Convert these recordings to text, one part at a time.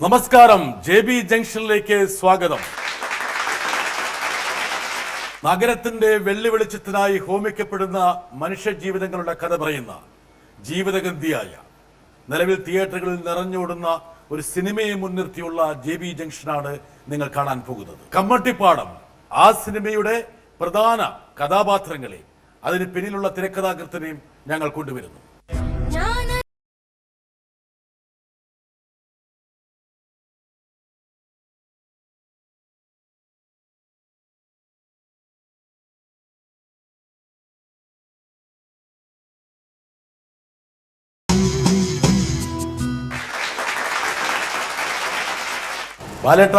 നമസ്കാരം, JB ജംഗ്ഷനിലേക്ക് സ്വാഗതം. നഗരത്തിന്റെ വെള്ളി വെളിച്ചത്തിനായി ഹോമിക്കപ്പെടുന്ന മനുഷ്യജീവിതങ്ങളുടെ കഥ പറയുന്ന ജീവിതഗന്ധിയായ, നിലവിൽ തിയേറ്ററുകളിൽ നിറഞ്ഞോടുന്ന ഒരു സിനിമയെ മുൻനിർത്തിയുള്ള JB ജംഗ്ഷനാണ് നിങ്ങൾ കാണാൻ പോകുന്നത്. കമ്മട്ടിപ്പാടം ആ സിനിമയുടെ പ്രധാന കഥാപാത്രങ്ങളെ, അതിന് പിന്നിലുള്ള തിരക്കഥാകൃത്തിനെയും ഞങ്ങൾ കൊണ്ടുവരുന്നു. ബാലേട്ട,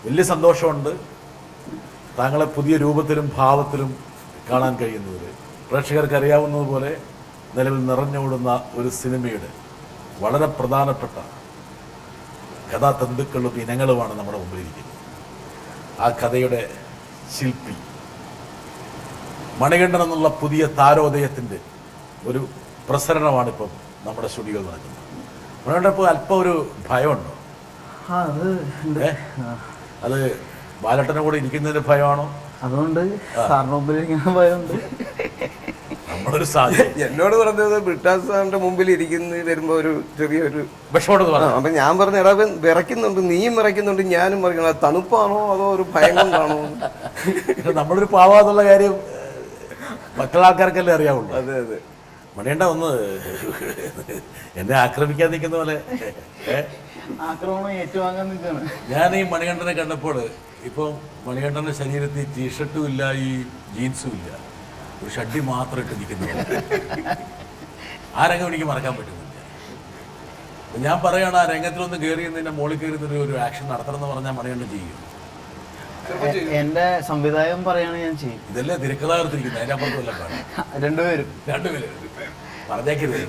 വലിയ സന്തോഷമുണ്ട് താങ്കളെ പുതിയ രൂപത്തിലും ഭാവത്തിലും കാണാൻ കഴിയുന്നതിൽ. പ്രേക്ഷകർക്ക് അറിയാവുന്നതുപോലെ നിലവിൽ നിറഞ്ഞോടുന്ന ഒരു സിനിമയുടെ വളരെ പ്രധാനപ്പെട്ട കഥാതന്തുക്കളും ഇനങ്ങളുമാണ് നമ്മുടെ മുമ്പിലിരിക്കുന്നത്. ആ കഥയുടെ ശില്പി മണികണ്ഠൻ എന്നുള്ള പുതിയ താരോദയത്തിൻ്റെ ഒരു പ്രസരണമാണിപ്പം നമ്മുടെ സ്റ്റുഡിയോയിൽ നടക്കുന്നത്. മണികണ്ഠൻ ഇപ്പോൾ അല്പം ഒരു ഭയമുണ്ടോ? അത് ബാലട്ടനെ കൂടെ ഇരിക്കുന്നതിന്റെ ഭയമാണോ? അതുകൊണ്ട് ഭയമുണ്ട്. നമ്മളൊരു സാധ്യത എന്നോട് പറഞ്ഞത് ബ്രിട്ടാസ് സാറിന്റെ മുമ്പിൽ ഇരിക്കുന്ന വരുമ്പോ ഒരു ചെറിയൊരു വിഷമോട് പറഞ്ഞു. അപ്പൊ ഞാൻ പറഞ്ഞു, എടാ വിറയ്ക്കുന്നുണ്ട്, നീയും വിറയ്ക്കുന്നുണ്ട്, ഞാനും വിറയ്ക്കണം. തണുപ്പാണോ അതോ ഒരു ഭയം കൊണ്ടാണോ? നമ്മളൊരു പാവാന്നുള്ള കാര്യം മറ്റുള്ള അറിയാവുള്ളൂ. അതെ അതെ. മണിയണ്ട ഒന്ന് എന്നെ ആക്രമിക്കാൻ നിൽക്കുന്ന പോലെ ആക്രമണം ഏറ്റുവാങ്ങാൻ നിൽക്കുകയാണ്. ഞാൻ ഈ മണികണ്ഠനെ കണ്ടപ്പോൾ ഇപ്പോൾ മണികണ്ഠൻ്റെ ശരീരത്തിൽ ടീഷർട്ടും ഇല്ല, ഈ ജീൻസും ഇല്ല, ഒരു ഷഡ്ഡി മാത്രം ഇട്ട് നിൽക്കുന്നു. ആ രംഗം എനിക്ക് മറക്കാൻ പറ്റുന്നില്ല. ഞാൻ പറയുകയാണ്, ആ രംഗത്തിലൊന്ന് കയറി നിന്നെ മോളിൽ കയറി ഒരു ആക്ഷൻ നടത്തണം എന്ന് പറഞ്ഞാൽ മണികണ്ഠൻ ചെയ്യും. എന്റെ സംവിധായകൻ പറയാണ് ഞാൻ ചെയ്യും. ഇതല്ലേ തിരക്കഥാകൃത്തിരിക്കുന്നത്, അതിന്റെ അപ്പുറത്തല്ല രണ്ടുപേരും പറഞ്ഞേക്കരുത്.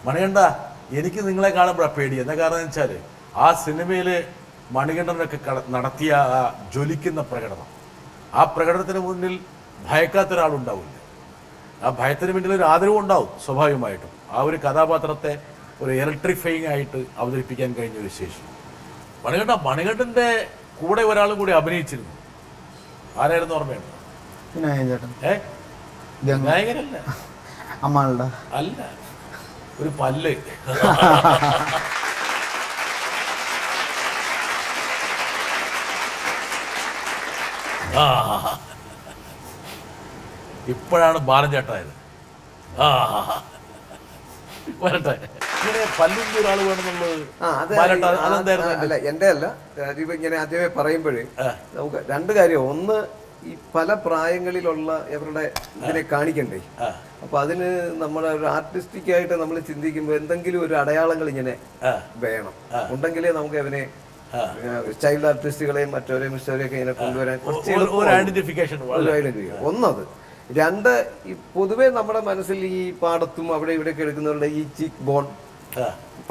മണികണ്ഠ, എനിക്ക് നിങ്ങളെ കാണുമ്പോഴാണ് പേടി. എന്താ കാരണം എന്ന് വെച്ചാൽ ആ സിനിമയിൽ മണികണ്ഠനൊക്കെ നടത്തിയ ആ ജ്വലിക്കുന്ന പ്രകടനം, ആ പ്രകടനത്തിന് മുന്നിൽ ഭയക്കാത്ത ഒരാളുണ്ടാവില്ല. ആ ഭയത്തിന് മുന്നിൽ ഒരു ആദരവും ഉണ്ടാവും സ്വാഭാവികമായിട്ടും. ആ ഒരു കഥാപാത്രത്തെ ഒരു ഇലക്ട്രിഫൈങ് ആയിട്ട് അവതരിപ്പിക്കാൻ കഴിഞ്ഞ ഒരു ശേഷി. മണികണ്ഠന്റെ കൂടെ ഒരാളും കൂടി അഭിനയിച്ചിരുന്നു. ആരായിരുന്നു ഓർമ്മയുണ്ട്? നായകനല്ല, അമ്മാളുടെ അല്ല, ഒരു പല്ല്. ഇപ്പോഴാണ് ബാലഞ്ചേട്ടായത്. വരട്ടെ. ഇങ്ങനെ പല്ലിന്റെ ഒരാൾ വേണമെന്നുള്ളത് അല്ല, എന്റെ അല്ല. രാജീവ് ഇങ്ങനെ ആദ്യമേ പറയുമ്പോഴേ നമുക്ക് രണ്ട് കാര്യം. ഒന്ന്, ഈ പല പ്രായങ്ങളിലുള്ള ഇവരുടെ ഇതിനെ കാണിക്കണ്ടേ. അപ്പൊ അതിന് നമ്മളെ ഒരു ആർട്ടിസ്റ്റിക് ആയിട്ട് നമ്മൾ ചിന്തിക്കുമ്പോൾ എന്തെങ്കിലും ഒരു അടയാളങ്ങൾ ഇങ്ങനെ വേണം. ഉണ്ടെങ്കിലേ നമുക്ക് അവനെ ചൈൽഡ് ആർട്ടിസ്റ്റുകളെയും മറ്റവരെയും മിസ്റ്റവരെയൊക്കെ ഇങ്ങനെ കൊണ്ടുവരാൻ ഒന്നത്. രണ്ട്, ഈ പൊതുവെ നമ്മുടെ മനസ്സിൽ ഈ പാടത്തും അവിടെ ഇവിടെയൊക്കെ എടുക്കുന്നവരുടെ ഈ ചീക്ക് ബോൺ,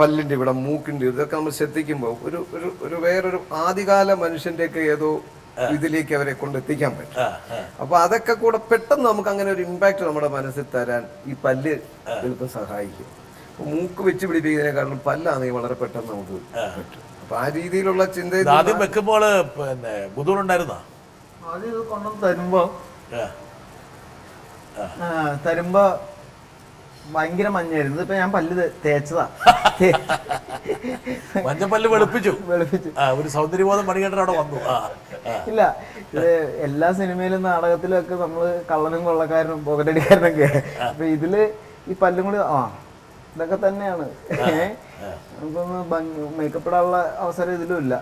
പല്ലിന്റെ ഇവിടെ, മൂക്കിന്റെ ഇതൊക്കെ നമ്മൾ ശ്രദ്ധിക്കുമ്പോൾ ഒരു വേറൊരു ആദ്യകാല മനുഷ്യന്റെയൊക്കെ ഏതോ ഇതിലേക്ക് അവരെ കൊണ്ടെത്തിക്കാൻ പറ്റും. അപ്പൊ അതൊക്കെ കൂടെ പെട്ടെന്ന് നമുക്ക് അങ്ങനെ ഒരു ഇമ്പാക്ട് നമ്മുടെ മനസ്സിൽ തരാൻ ഈ പല്ല് ചിലപ്പോൾ സഹായിക്കും. മൂക്ക് വെച്ച് പിടിപ്പിക്കുന്നതിനെക്കാളും പല്ലാണെങ്കിൽ വളരെ പെട്ടെന്ന് നമുക്ക് പറ്റും. അപ്പൊ ആ രീതിയിലുള്ള ചിന്ത ആദ്യം വെക്കുമ്പോൾ പിന്നെ ബുദ്ധിമുട്ടുണ്ടായിരുന്നോ? ആദ്യം ഇത് കൊണ്ടുവന്ന് തരുമ്പോ ഭയങ്കര മഞ്ഞായിരുന്നു. ഇപ്പൊ ഞാൻ പല്ല് തേച്ചതാ. മഞ്ഞപ്പല്ല് വെളുപ്പിച്ചു. ഒരു സൗന്ദര്യബോധം മണികണ്ഠൻ അവിടെ വന്നു. ഇല്ല, ഇത് എല്ലാ സിനിമയിലും നാടകത്തിലും ഒക്കെ നമ്മള് കള്ളനും കൊള്ളക്കാരനും പോക്കറ്റടിക്കാരനൊക്കെ. അപ്പൊ ഇതില് ഈ പല്ലും കൂടി ഇതൊക്കെ തന്നെയാണ്. നമുക്കൊന്ന് മേക്കപ്പ് ഇടാനുള്ള അവസരം ഇതിലും ഇല്ല.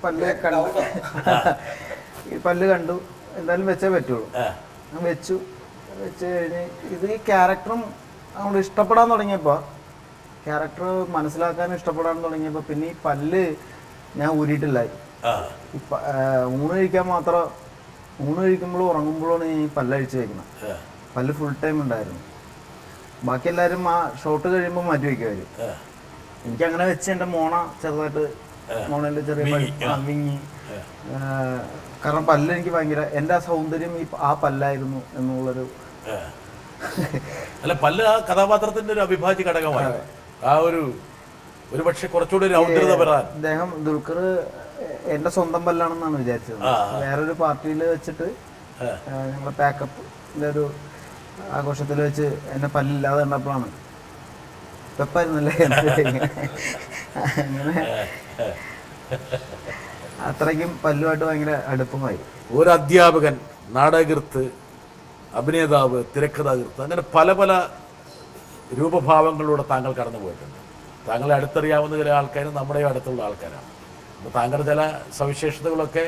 പല്ല് കണ്ടു, ഈ പല്ല് കണ്ടു, എന്തായാലും വെച്ചേ പറ്റുള്ളൂ. ഞാൻ വെച്ച് കഴിഞ്ഞ് ഇത് ഈ ക്യാരക്ടറും അങ്ങോട്ട് ഇഷ്ടപ്പെടാൻ തുടങ്ങിയപ്പോൾ, ക്യാരക്ടർ മനസ്സിലാക്കാനും ഇഷ്ടപ്പെടാൻ തുടങ്ങിയപ്പോൾ പിന്നെ ഈ പല്ല് ഞാൻ ഊരിയിട്ടില്ല. ഊണ് കഴിക്കാൻ മാത്രം, ഊണ് കഴിക്കുമ്പോഴും ഉറങ്ങുമ്പോഴാണ് ഈ പല്ല് അഴിച്ച് വയ്ക്കുന്നത്. പല്ല് ഫുൾ ടൈം ഉണ്ടായിരുന്നു. ബാക്കി എല്ലാവരും ആ ഷോട്ട് കഴിയുമ്പോൾ മാറ്റി വയ്ക്കുമായിരുന്നു. എനിക്കങ്ങനെ വെച്ച് എൻ്റെ മോണ ചെറുതായിട്ട്, മോണേൻ്റെ ചെറിയ വിങ്ങി. കാരണം പല്ല് എനിക്ക് ഭയങ്കര, എൻ്റെ ആ സൗന്ദര്യം ആ പല്ലായിരുന്നു എന്നുള്ളൊരു അല്ല, പല്ല് ആ കഥാപാത്രത്തിന്റെ ഒരു അവിഭാജ്യ ഘടകമായി. ആ ഒരു പക്ഷെ കുറച്ചുകൂടി രൗദ്രത വരാൻ. അദ്ദേഹം ദുൽഖർ എന്റെ സ്വന്തം പല്ലാണെന്നാണ് വിചാരിച്ചത്. വേറൊരു പാർട്ടിയിൽ വെച്ചിട്ട് ഞങ്ങളുടെ പാക്കപ്പിന്റെ ഒരു ആഘോഷത്തിൽ വെച്ച് എന്നെ പല്ലില്ലാതെ കണ്ടപ്പോഴാണ് പെപ്പായിരുന്നല്ലേ അങ്ങനെ അത്രയ്ക്കും പല്ലുമായിട്ട് ഭയങ്കര അടുപ്പമായി. ഒരു അധ്യാപകൻ, നാടകകൃത്ത്, അഭിനേതാവ്, തിരക്കഥാകൃത്ത്, അങ്ങനെ പല പല രൂപഭാവങ്ങളിലൂടെ താങ്കൾ കടന്നു പോയിട്ടുണ്ട്. താങ്കളെ അടുത്തറിയാവുന്ന ചില ആൾക്കാരും നമ്മുടെ അടുത്തുള്ള ആൾക്കാരാണ്. അപ്പോൾ താങ്കളുടെ ചില സവിശേഷതകളൊക്കെ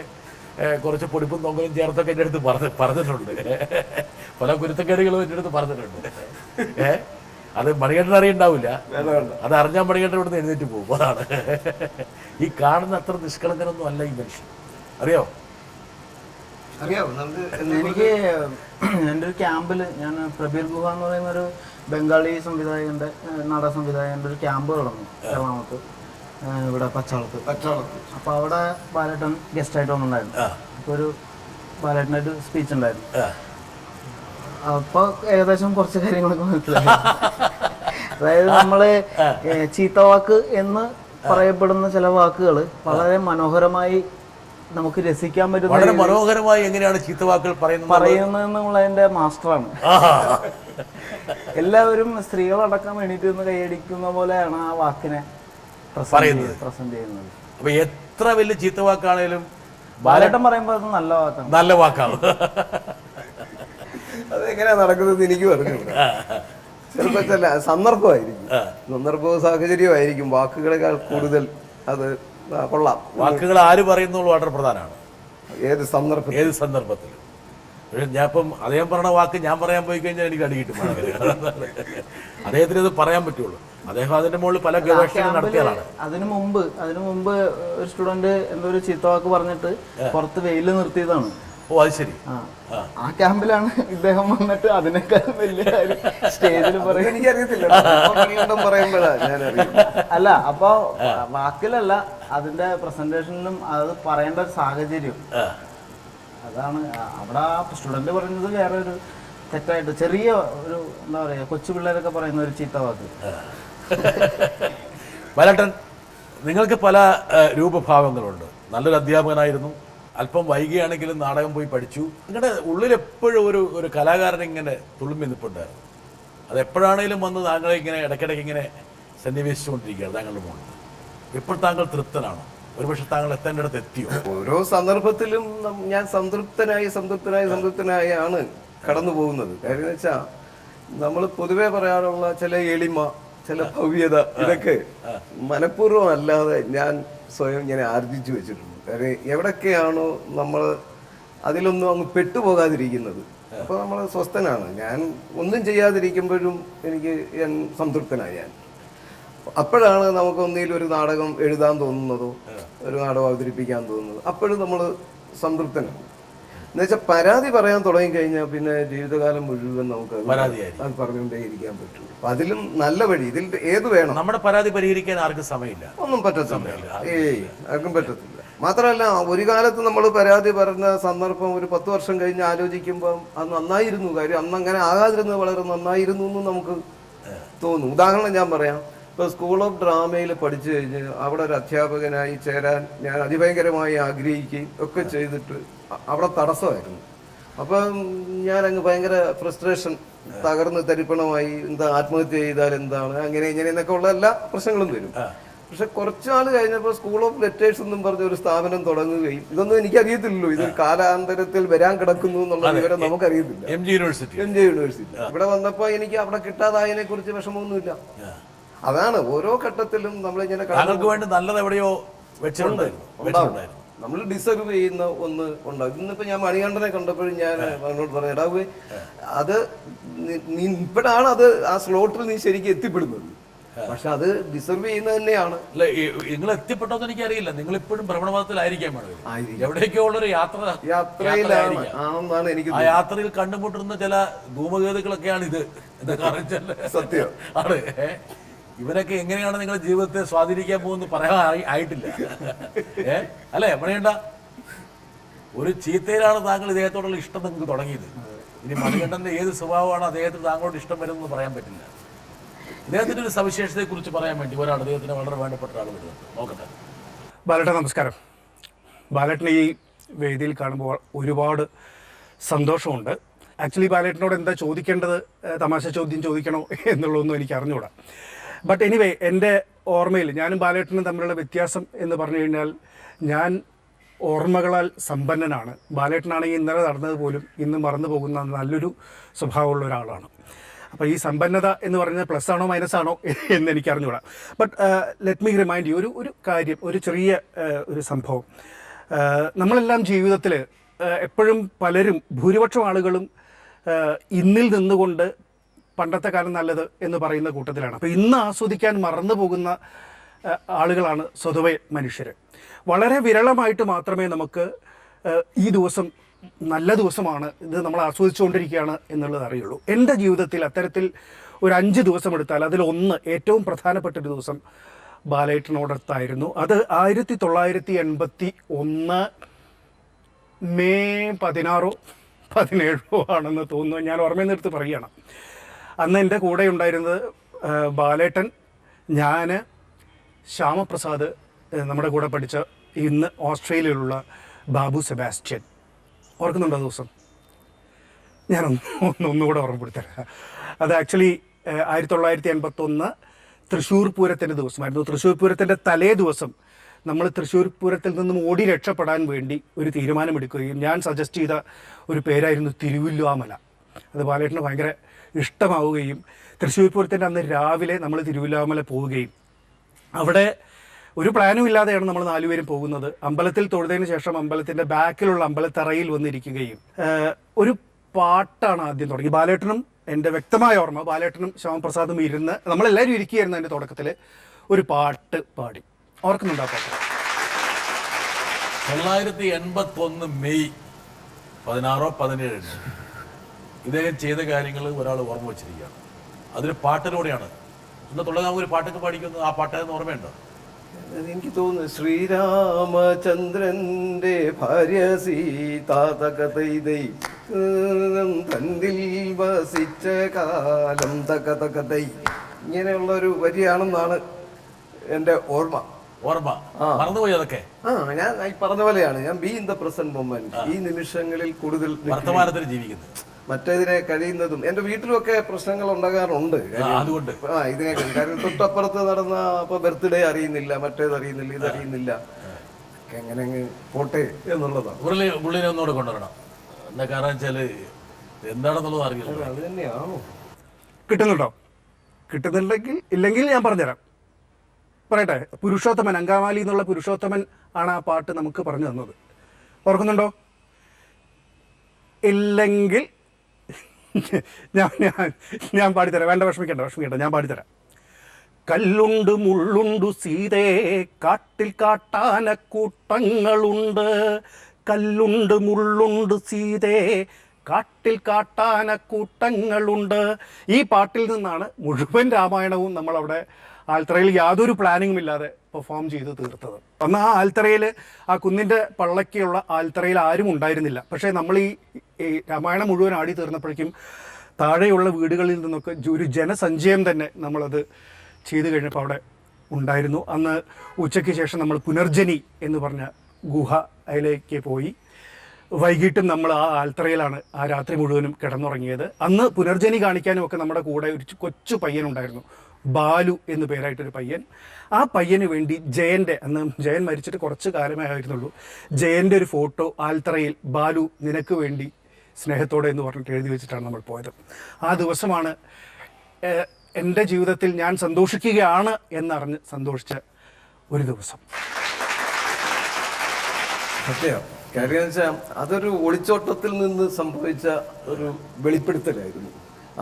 കുറച്ച് പൊടിപ്പും തൊങ്ങലും ചേർത്തൊക്കെ എൻ്റെ അടുത്ത് പറഞ്ഞിട്ടുണ്ട്. പല കുരുത്തക്കേടുകളും എൻ്റെ അടുത്ത് പറഞ്ഞിട്ടുണ്ട്. അത് മണികണ്ഠൻ അറിയുണ്ടാവില്ല, അത് അറിഞ്ഞാൽ മണികണ്ഠൻ ഇവിടുന്ന് എഴുന്നേറ്റ് പോകും. അതാണ് ഈ കാണുന്ന അത്ര നിഷ്കളങ്കനൊന്നും അല്ല ഈ മനുഷ്യൻ. അറിയോ? എനിക്ക് എൻ്റെ ഒരു ക്യാമ്പിൽ ഞാൻ പ്രബീർ ഗുഹ എന്ന് പറയുന്ന ഒരു ബംഗാളി സംവിധായകൻ്റെ നാടക സംവിധായകൻ്റെ ഒരു ക്യാമ്പ് നടന്നു എറണാകുളത്ത്, ഇവിടെ പച്ചാളത്ത്. അപ്പോൾ അവിടെ ബാലേട്ടൻ ഗസ്റ്റായിട്ട് വന്നിട്ടുണ്ടായിരുന്നു. അപ്പോൾ ഒരു ബാലേട്ടനായിട്ട് സ്പീച്ച് ഉണ്ടായിരുന്നു. അപ്പോൾ ഏകദേശം കുറച്ച് കാര്യങ്ങളൊക്കെ മനസ്സിലായി. അതായത് നമ്മള് ചീത്തവാക്ക് എന്ന് പറയപ്പെടുന്ന ചില വാക്കുകൾ വളരെ മനോഹരമായി നമുക്ക് രസിക്കാൻ പറ്റുന്ന, വളരെ മനോഹരമായി എങ്ങനെയാണ് ചീത്തവാക്കുകൾ പറയുന്നതെന്നുള്ളതിന്റെ മാസ്റ്ററാണ്. എല്ലാവരും സ്ത്രീകളടക്കം എണീറ്റ് നിന്ന് കൈയടിക്കുന്ന പോലെയാണ് ആ വാക്കിനെ പ്രസന്റ് ചെയ്യുന്നത്. അപ്പൊ എത്ര വലിയ ചീത്തവാക്കാണേലും ബാലേട്ടൻ പറയുമ്പോൾ അത് നല്ല വാക്കാണ്, നല്ല വാക്കാണ്. അതെങ്ങനെയാ നടക്കുന്നത് എനിക്ക് പറഞ്ഞു. ചിലപ്പോ സന്ദർഭമായിരിക്കും, സന്ദർഭവും സാഹചര്യമായിരിക്കും വാക്കുകളെക്കാൾ കൂടുതൽ. അത് കൊള്ളാം. വാക്കുകൾ ആര് പറയുന്നുള്ളൂ വളരെ പ്രധാനമാണ്. ഏത് സന്ദർഭത്തിൽ. പക്ഷെ ഞാൻ ഇപ്പം അദ്ദേഹം പറഞ്ഞ വാക്ക് ഞാൻ പറയാൻ പോയി കഴിഞ്ഞാൽ എനിക്ക് അടി കിട്ടും. അദ്ദേഹത്തിന് ഇത് പറയാൻ പറ്റുള്ളൂ. അദ്ദേഹം അതിന്റെ മുകളിൽ പല ഗവേഷണങ്ങൾ നടത്തിയതാണ്. അതിനു മുമ്പ് ഒരു സ്റ്റുഡന്റ് എന്തോ ഒരു ചീത്തവാക്ക് പറഞ്ഞിട്ട് പുറത്ത് വെയില് നിർത്തിയതാണ്. ഓ, അത് ശരി. ആ ക്യാമ്പിലാണ് ഇദ്ദേഹം വന്നിട്ട് അതിനേക്കാൾ വലിയ സ്റ്റേജിൽ പറയും. എനിക്കറിയത്തില്ല. അല്ല, അപ്പൊ വാക്കിലല്ല, അതിന്റെ പ്രസന്റേഷനിലും അത് പറയേണ്ട ഒരു സാഹചര്യം അതാണ്. അവിടെ ആ സ്റ്റുഡന്റ് പറയുന്നത് വേറെ ഒരു തെറ്റായിട്ട് ചെറിയ ഒരു എന്താ പറയാ കൊച്ചു പിള്ളേരൊക്കെ പറയുന്ന ഒരു ചീത്ത വാക്ക്. ബാലേട്ടൻ, നിങ്ങൾക്ക് പല രൂപഭാവങ്ങളുണ്ട്. നല്ലൊരു അധ്യാപകനായിരുന്നു. അല്പം വൈകിയാണെങ്കിലും നാടകം പോയി പഠിച്ചു. നിങ്ങളുടെ ഉള്ളിൽ എപ്പോഴും ഒരു കലാകാരൻ ഇങ്ങനെ തുളുമ്പി നിൽപ്പുണ്ടായിരുന്നു. അതെപ്പോഴാണേലും വന്ന് താങ്കളെ ഇങ്ങനെ ഇടയ്ക്കിടയ്ക്ക് ഇങ്ങനെ സന്നിവേശിച്ചുകൊണ്ടിരിക്കുകയാണ് താങ്കളുടെ മുകളിൽ. ഇപ്പോൾ താങ്കൾ തൃപ്തനാണോ? ഒരുപക്ഷെ താങ്കൾ എത്തേണ്ടടുത്ത് എത്തിയോ? ഓരോ സന്ദർഭത്തിലും ഞാൻ സംതൃപ്തനായാണ് കടന്നു പോകുന്നത്. കാര്യം എന്ന് വെച്ചാൽ നമ്മൾ പൊതുവെ പറയാറുള്ള ചില എളിമ, ചില ഭവ്യത, ഇതൊക്കെ മനഃപൂർവ്വം അല്ലാതെ ഞാൻ സ്വയം ഇങ്ങനെ ആർജിച്ചു വെച്ചിട്ടുണ്ട്. കാര്യം എവിടൊക്കെയാണോ നമ്മൾ അതിലൊന്നും അങ്ങ് പെട്ടുപോകാതിരിക്കുന്നത്, അപ്പോൾ നമ്മൾ സ്വസ്ഥനാണ്. ഞാൻ ഒന്നും ചെയ്യാതിരിക്കുമ്പോഴും എനിക്ക് ഞാൻ സംതൃപ്തനായി. ഞാൻ അപ്പോഴാണ് നമുക്ക് ഒന്നിലും ഒരു നാടകം എഴുതാൻ തോന്നുന്നതോ ഒരു നാടകം അവതരിപ്പിക്കാൻ തോന്നുന്നത്, അപ്പോഴും നമ്മൾ സംതൃപ്തനാണ്. എന്നുവെച്ചാൽ പരാതി പറയാൻ തുടങ്ങിക്കഴിഞ്ഞാൽ പിന്നെ ജീവിതകാലം മുഴുവൻ നമുക്ക് അത് പറഞ്ഞുകൊണ്ടേ ഇരിക്കാൻ പറ്റും. അപ്പൊ അതിലും നല്ല വഴി ഇതിൽ ഏത് വേണം. നമ്മുടെ പരാതി പരിഹരിക്കാൻ ആർക്കും സമയമില്ല, ഒന്നും പറ്റത്തില്ല. ആർക്കും പറ്റത്തില്ല. മാത്രമല്ല, ഒരു കാലത്ത് നമ്മൾ പരാതി പറഞ്ഞ സന്ദർഭം ഒരു 10 വർഷം കഴിഞ്ഞ് ആലോചിക്കുമ്പോൾ അത് നന്നായിരുന്നു. കാര്യം അന്ന് അങ്ങനെ ആകാതിരുന്നത് വളരെ നന്നായിരുന്നു എന്ന് നമുക്ക് തോന്നും. ഉദാഹരണം ഞാൻ പറയാം. ഇപ്പോൾ സ്കൂൾ ഓഫ് ഡ്രാമയിൽ പഠിച്ചു കഴിഞ്ഞ് അവിടെ ഒരു അധ്യാപകനായി ചേരാൻ ഞാൻ അതിഭയങ്കരമായി ആഗ്രഹിക്കുകയും ഒക്കെ ചെയ്തിട്ട് അവിടെ തടസ്സമായിരുന്നു. അപ്പം ഞാനങ്ങ് ഭയങ്കര ഫ്രസ്ട്രേഷൻ, തകർന്ന് തരിപ്പണമായി, എന്താ ആത്മഹത്യ ചെയ്താൽ എന്താണ്, അങ്ങനെ ഇങ്ങനെ എന്നൊക്കെ ഉള്ള എല്ലാ പ്രശ്നങ്ങളും വരും. പക്ഷെ കുറച്ചുനാൾ കഴിഞ്ഞപ്പോൾ സ്കൂൾ ഓഫ് ലെറ്റേഴ്സ് എന്നും പറഞ്ഞ ഒരു സ്ഥാപനം തുടങ്ങുകയും, ഇതൊന്നും എനിക്കറിയത്തില്ലല്ലോ, ഇത് കാലാന്തരത്തിൽ വരാൻ കിടക്കുന്നു എന്നുള്ള വിവരം നമുക്കറിയത്തില്ല. എം ജി യൂണിവേഴ്സിറ്റി ഇവിടെ വന്നപ്പോൾ എനിക്ക് അവിടെ കിട്ടാതായതിനെ കുറിച്ച് വിഷമമൊന്നുമില്ല. അതാണ് ഓരോ ഘട്ടത്തിലും നമ്മളിങ്ങനെ വേണ്ടി നല്ലത് എവിടെയോ വെച്ചിട്ടുണ്ടായിരുന്നു. നമ്മൾ ഡിസർവ് ചെയ്യുന്ന ഒന്ന് ഉണ്ടാകും. ഇന്നിപ്പോ ഞാൻ മണികണ്ഠനെ കണ്ടപ്പോഴും ഞാൻ അവനോട് പറഞ്ഞു, എടാവേ അത് നീ ഇപ്പോഴാണ് അത് ആ സ്ലോട്ടിൽ നീ ശരിക്കും എത്തിപ്പെടുന്നത്. പക്ഷെ അത് ഡിസർവ് ചെയ്യുന്നത് തന്നെയാണ്. നിങ്ങൾ എത്തിപ്പെട്ടോന്ന് എനിക്കറിയില്ല. നിങ്ങൾ ഇപ്പോഴും ഭ്രമണപഥത്തിലായിരിക്കാൻ വേണം. എവിടേക്കോ ഉള്ളൊരു യാത്രയിലാണെന്നാണ് എനിക്ക്. ആ യാത്രയിൽ കണ്ടുമുട്ടുന്ന ചില ധൂമകേതുക്കളൊക്കെയാണ് ഇത്. സത്യം ആണ്. ഇവരൊക്കെ എങ്ങനെയാണ് നിങ്ങളുടെ ജീവിതത്തെ സ്വാധീനിക്കാൻ പോകുന്നത് പറയാൻ ആയിട്ടില്ല. അല്ലേ മണികണ്ഠ? ഒരു ചീത്തയിലാണ് താങ്കൾ ഇദ്ദേഹത്തോടുള്ള ഇഷ്ടം നിങ്ങൾക്ക് തുടങ്ങിയത്. ഇനി മണികണ്ഠന്റെ ഏത് സ്വഭാവമാണ് അദ്ദേഹത്തിന് താങ്കളോട് ഇഷ്ടം വരുന്നത് പറയാൻ പറ്റില്ല. ഇദ്ദേഹത്തിൻ്റെ ഒരു സവിശേഷതയെക്കുറിച്ച് പറയാൻ വേണ്ടി ഒരാൾ അദ്ദേഹത്തിന് വളരെ വേണ്ടപ്പെട്ട ഒരാൾ വരുന്നുണ്ട്. നോക്കട്ടെ. ബാലേട്ടൻ നമസ്കാരം. ബാലേട്ടനെ ഈ വേദിയിൽ കാണുമ്പോൾ ഒരുപാട് സന്തോഷമുണ്ട്. ആക്ച്വലി ബാലേട്ടനോട് എന്താ ചോദിക്കേണ്ടത്, തമാശ ചോദ്യം ചോദിക്കണോ എന്നുള്ളതൊന്നും എനിക്ക് അറിഞ്ഞുകൂടാ. ബട്ട് എനിവേ, എൻ്റെ ഓർമ്മയിൽ ഞാനും ബാലേട്ടനും തമ്മിലുള്ള വ്യത്യാസം എന്ന് പറഞ്ഞു കഴിഞ്ഞാൽ, ഞാൻ ഓർമ്മകളാൽ സമ്പന്നനാണ്. ബാലേട്ടനാണെങ്കിൽ ഇന്നലെ നടന്നത് പോലും ഇന്ന് മറന്നു പോകുന്ന നല്ലൊരു സ്വഭാവമുള്ള ഒരാളാണ്. അപ്പോൾ ഈ സമ്പന്നത എന്ന് പറയുന്നത് പ്ലസ് ആണോ മൈനസ് ആണോ എന്ന് എനിക്ക് അറിഞ്ഞുകൂടാ. But let me remind you ഒരു കാര്യം, ഒരു ചെറിയ ഒരു സംഭവം. നമ്മളെല്ലാം ജീവിതത്തിൽ എപ്പോഴും പലരും, ഭൂരിപക്ഷം ആളുകളും ഇന്നിൽ നിന്നുകൊണ്ട് പണ്ടത്തെ കാലം നല്ലത് എന്ന് പറയുന്ന കൂട്ടത്തിലാണ്. അപ്പോൾ ഇന്ന് ആസ്വദിക്കാൻ മറന്നു പോകുന്ന ആളുകളാണ് സ്വതവേ മനുഷ്യർ. വളരെ വിരളമായിട്ട് മാത്രമേ നമുക്ക് ഈ ദിവസം നല്ല ദിവസമാണ്, ഇത് നമ്മൾ ആസ്വദിച്ചുകൊണ്ടിരിക്കുകയാണ് എന്നുള്ളത് അറിയുള്ളൂ. എൻ്റെ ജീവിതത്തിൽ അത്തരത്തിൽ ഒരു 5 ദിവസം എടുത്താൽ അതിലൊന്ന്, ഏറ്റവും പ്രധാനപ്പെട്ട ഒരു ദിവസം ബാലേട്ടനോടൊത്തായിരുന്നു. അത് 1981 മെയ് 16 17 ആണെന്ന് തോന്നുന്നു. ഞാൻ ഓർമ്മയിൽ നിർത്തി പറയുകയാണ്. അന്ന് എൻ്റെ കൂടെ ഉണ്ടായിരുന്നത് ബാലേട്ടൻ, ഞാൻ, ശ്യാമപ്രസാദ്, നമ്മുടെ കൂടെ പഠിച്ച ഇന്ന് ഓസ്ട്രേലിയയിലുള്ള ബാബു സെബാസ്റ്റ്യൻ. ഓർക്കുന്നുണ്ടോ ദിവസം? ഒന്നുകൂടെ ഓർമ്മപ്പെടുത്തരാം. അത് ആക്ച്വലി 1981 തൃശ്ശൂർ പൂരത്തിൻ്റെ ദിവസമായിരുന്നു. തൃശ്ശൂർ പൂരത്തിൻ്റെ തലേ ദിവസം നമ്മൾ തൃശ്ശൂർ പൂരത്തിൽ നിന്നും ഓടി രക്ഷപ്പെടാൻ വേണ്ടി ഒരു തീരുമാനമെടുക്കുകയും ഞാൻ സജസ്റ്റ് ചെയ്ത ഒരു പേരായിരുന്നു തിരുവില്ലുവാമല. അത് ബാലേട്ടന് ഭയങ്കര ഇഷ്ടമാവുകയും തൃശ്ശൂർ പൂരത്തിൻ്റെ അന്ന് രാവിലെ നമ്മൾ തിരുവില്ലുവാമല പോവുകയും അവിടെ ഒരു പ്ലാനും ഇല്ലാതെയാണ് നമ്മൾ 4 പേരും പോകുന്നത്. അമ്പലത്തിൽ തൊഴുതതിന് ശേഷം അമ്പലത്തിൻ്റെ ബാക്കിലുള്ള അമ്പലത്തറയിൽ വന്നിരിക്കുകയും ഒരു പാട്ടാണ് ആദ്യം തുടങ്ങി. ബാലേട്ടനും, എൻ്റെ വ്യക്തമായ ഓർമ്മ, ബാലേട്ടനും ശ്യാമപ്രസാദും ഇരുന്ന് നമ്മളെല്ലാവരും ഇരിക്കുകയായിരുന്നു. അതിൻ്റെ തുടക്കത്തിൽ ഒരു പാട്ട് പാടി. ഓർക്കുന്നുണ്ടോ ആ പാട്ട്? 1981 മെയ് 16 17 ഇദ്ദേഹം ചെയ്ത കാര്യങ്ങൾ ഒരാൾ ഓർമ്മ വെച്ചിരിക്കുകയാണ്. അതൊരു പാട്ടിലൂടെയാണ്. ഇന്നത്തുള്ളത് നമുക്കൊരു പാട്ടൊക്കെ പാടിക്കുന്നത്. ആ പാട്ടായെന്ന് ഓർമ്മയുണ്ടോ? എനിക്ക് തോന്നുന്നു ശ്രീരാമചന്ദ്രന്റെ ഭാര്യ സീതാതകതൈ തന്നിൽ വസിച്ച കാലം തകതകതൈ, ഇങ്ങനെയുള്ള ഒരു വരിയാണെന്നാണ് എൻ്റെ ഓർമ്മ. മറന്നുപോയി അതൊക്കെ? ഞാൻ പറഞ്ഞ പോലെയാണ്. ഞാൻ be in the present moment, ഈ നിമിഷങ്ങളിൽ കൂടുതൽ വർത്തമാനത്തിൽ ജീവിക്കുന്നത്. മറ്റേതിനെ കഴിയുന്നതും എൻ്റെ വീട്ടിലൊക്കെ പ്രശ്നങ്ങൾ ഉണ്ടാകാറുണ്ട്. അതുകൊണ്ട് ഇതിനെ കാര്യം തൊട്ടപ്പുറത്ത് നടന്ന ബർത്ത്ഡേ അറിയുന്നില്ല, മറ്റേത് അറിയുന്നില്ല, ഇതറിയുന്നില്ല, എങ്ങനെ പോട്ടെ എന്നുള്ളതാണ്. പുള്ളിനെ ഒന്നുകൂടെ കൊണ്ടുവരണം. എന്താ കാരണം വെച്ചാല് എന്താണെന്നുള്ളത് അറിയില്ല. അത് തന്നെയാണോ? കിട്ടുന്നുണ്ടോ? കിട്ടുന്നുണ്ടെങ്കിൽ, ഇല്ലെങ്കിൽ ഞാൻ പറഞ്ഞുതരാം. പറയട്ടെ. പുരുഷോത്തമൻ, അങ്കാമാലി എന്നുള്ള പുരുഷോത്തമൻ ആണ് ആ പാട്ട് നമുക്ക് പറഞ്ഞു തന്നത്. ഓർക്കുന്നുണ്ടോ? ഇല്ലെങ്കിൽ ഞാൻ പാടിത്തരാം. വേണ്ട, വിഷമിക്കേണ്ട, ഞാൻ പാടിത്തരാം. കല്ലുണ്ട് മുള്ളുണ്ടു സീതേ, കാട്ടിൽ കാട്ടാനക്കൂട്ടങ്ങളുണ്ട്. കല്ലുണ്ട് മുള്ളുണ്ട് സീതേ, കാട്ടിൽ കാട്ടാനക്കൂട്ടങ്ങളുണ്ട്. ഈ പാട്ടിൽ നിന്നാണ് മുഴുവൻ രാമായണവും നമ്മളവിടെ ആൽത്തറയിൽ യാതൊരു പ്ലാനിങ്ങും ഇല്ലാതെ പെർഫോം ചെയ്ത് തീർത്തത്. അന്ന് ആ ആൽത്തറയിൽ, ആ കുന്നിൻ്റെ പള്ളക്കുള്ള ആൽത്തറയിൽ ആരും ഉണ്ടായിരുന്നില്ല. പക്ഷേ നമ്മൾ ഈ രാമായണം മുഴുവൻ ആടി തീർന്നപ്പോഴേക്കും താഴെയുള്ള വീടുകളിൽ നിന്നൊക്കെ ഒരു ജനസഞ്ചയം തന്നെ നമ്മളത് ചെയ്തു കഴിഞ്ഞപ്പോൾ അവിടെ ഉണ്ടായിരുന്നു. അന്ന് ഉച്ചയ്ക്ക് ശേഷം നമ്മൾ പുനർജനി എന്ന് പറഞ്ഞ ഗുഹ അതിലേക്ക് പോയി. വൈകിട്ടും നമ്മൾ ആ ആൽത്തറയിലാണ് ആ രാത്രി മുഴുവനും കിടന്നുറങ്ങിയത്. അന്ന് പുനർജനി കാണിക്കാനും ഒക്കെ നമ്മുടെ കൂടെ ഒരു കൊച്ചു പയ്യനുണ്ടായിരുന്നു, ബാലു എന്നു പേരായിട്ടൊരു പയ്യൻ. ആ പയ്യന് വേണ്ടി ജയൻ്റെ, അന്ന് ജയൻ മരിച്ചിട്ട് കുറച്ച് കാലമേ ആയിരുന്നുള്ളൂ, ജയൻ്റെ ഒരു ഫോട്ടോ ആൽത്തറയിൽ ബാലു നിനക്ക് വേണ്ടി സ്നേഹത്തോടെ എന്ന് പറഞ്ഞിട്ട് എഴുതി വെച്ചിട്ടാണ് നമ്മൾ പോയത്. ആ ദിവസമാണ് എൻ്റെ ജീവിതത്തിൽ ഞാൻ സന്തോഷിക്കുകയാണ് എന്നറിഞ്ഞ് സന്തോഷിച്ച ഒരു ദിവസം. സത്യം. കാര്യം വെച്ചാൽ അതൊരു ഒളിച്ചോട്ടത്തിൽ നിന്ന് സംഭവിച്ച ഒരു വെളിപ്പെടുത്തലായിരുന്നു.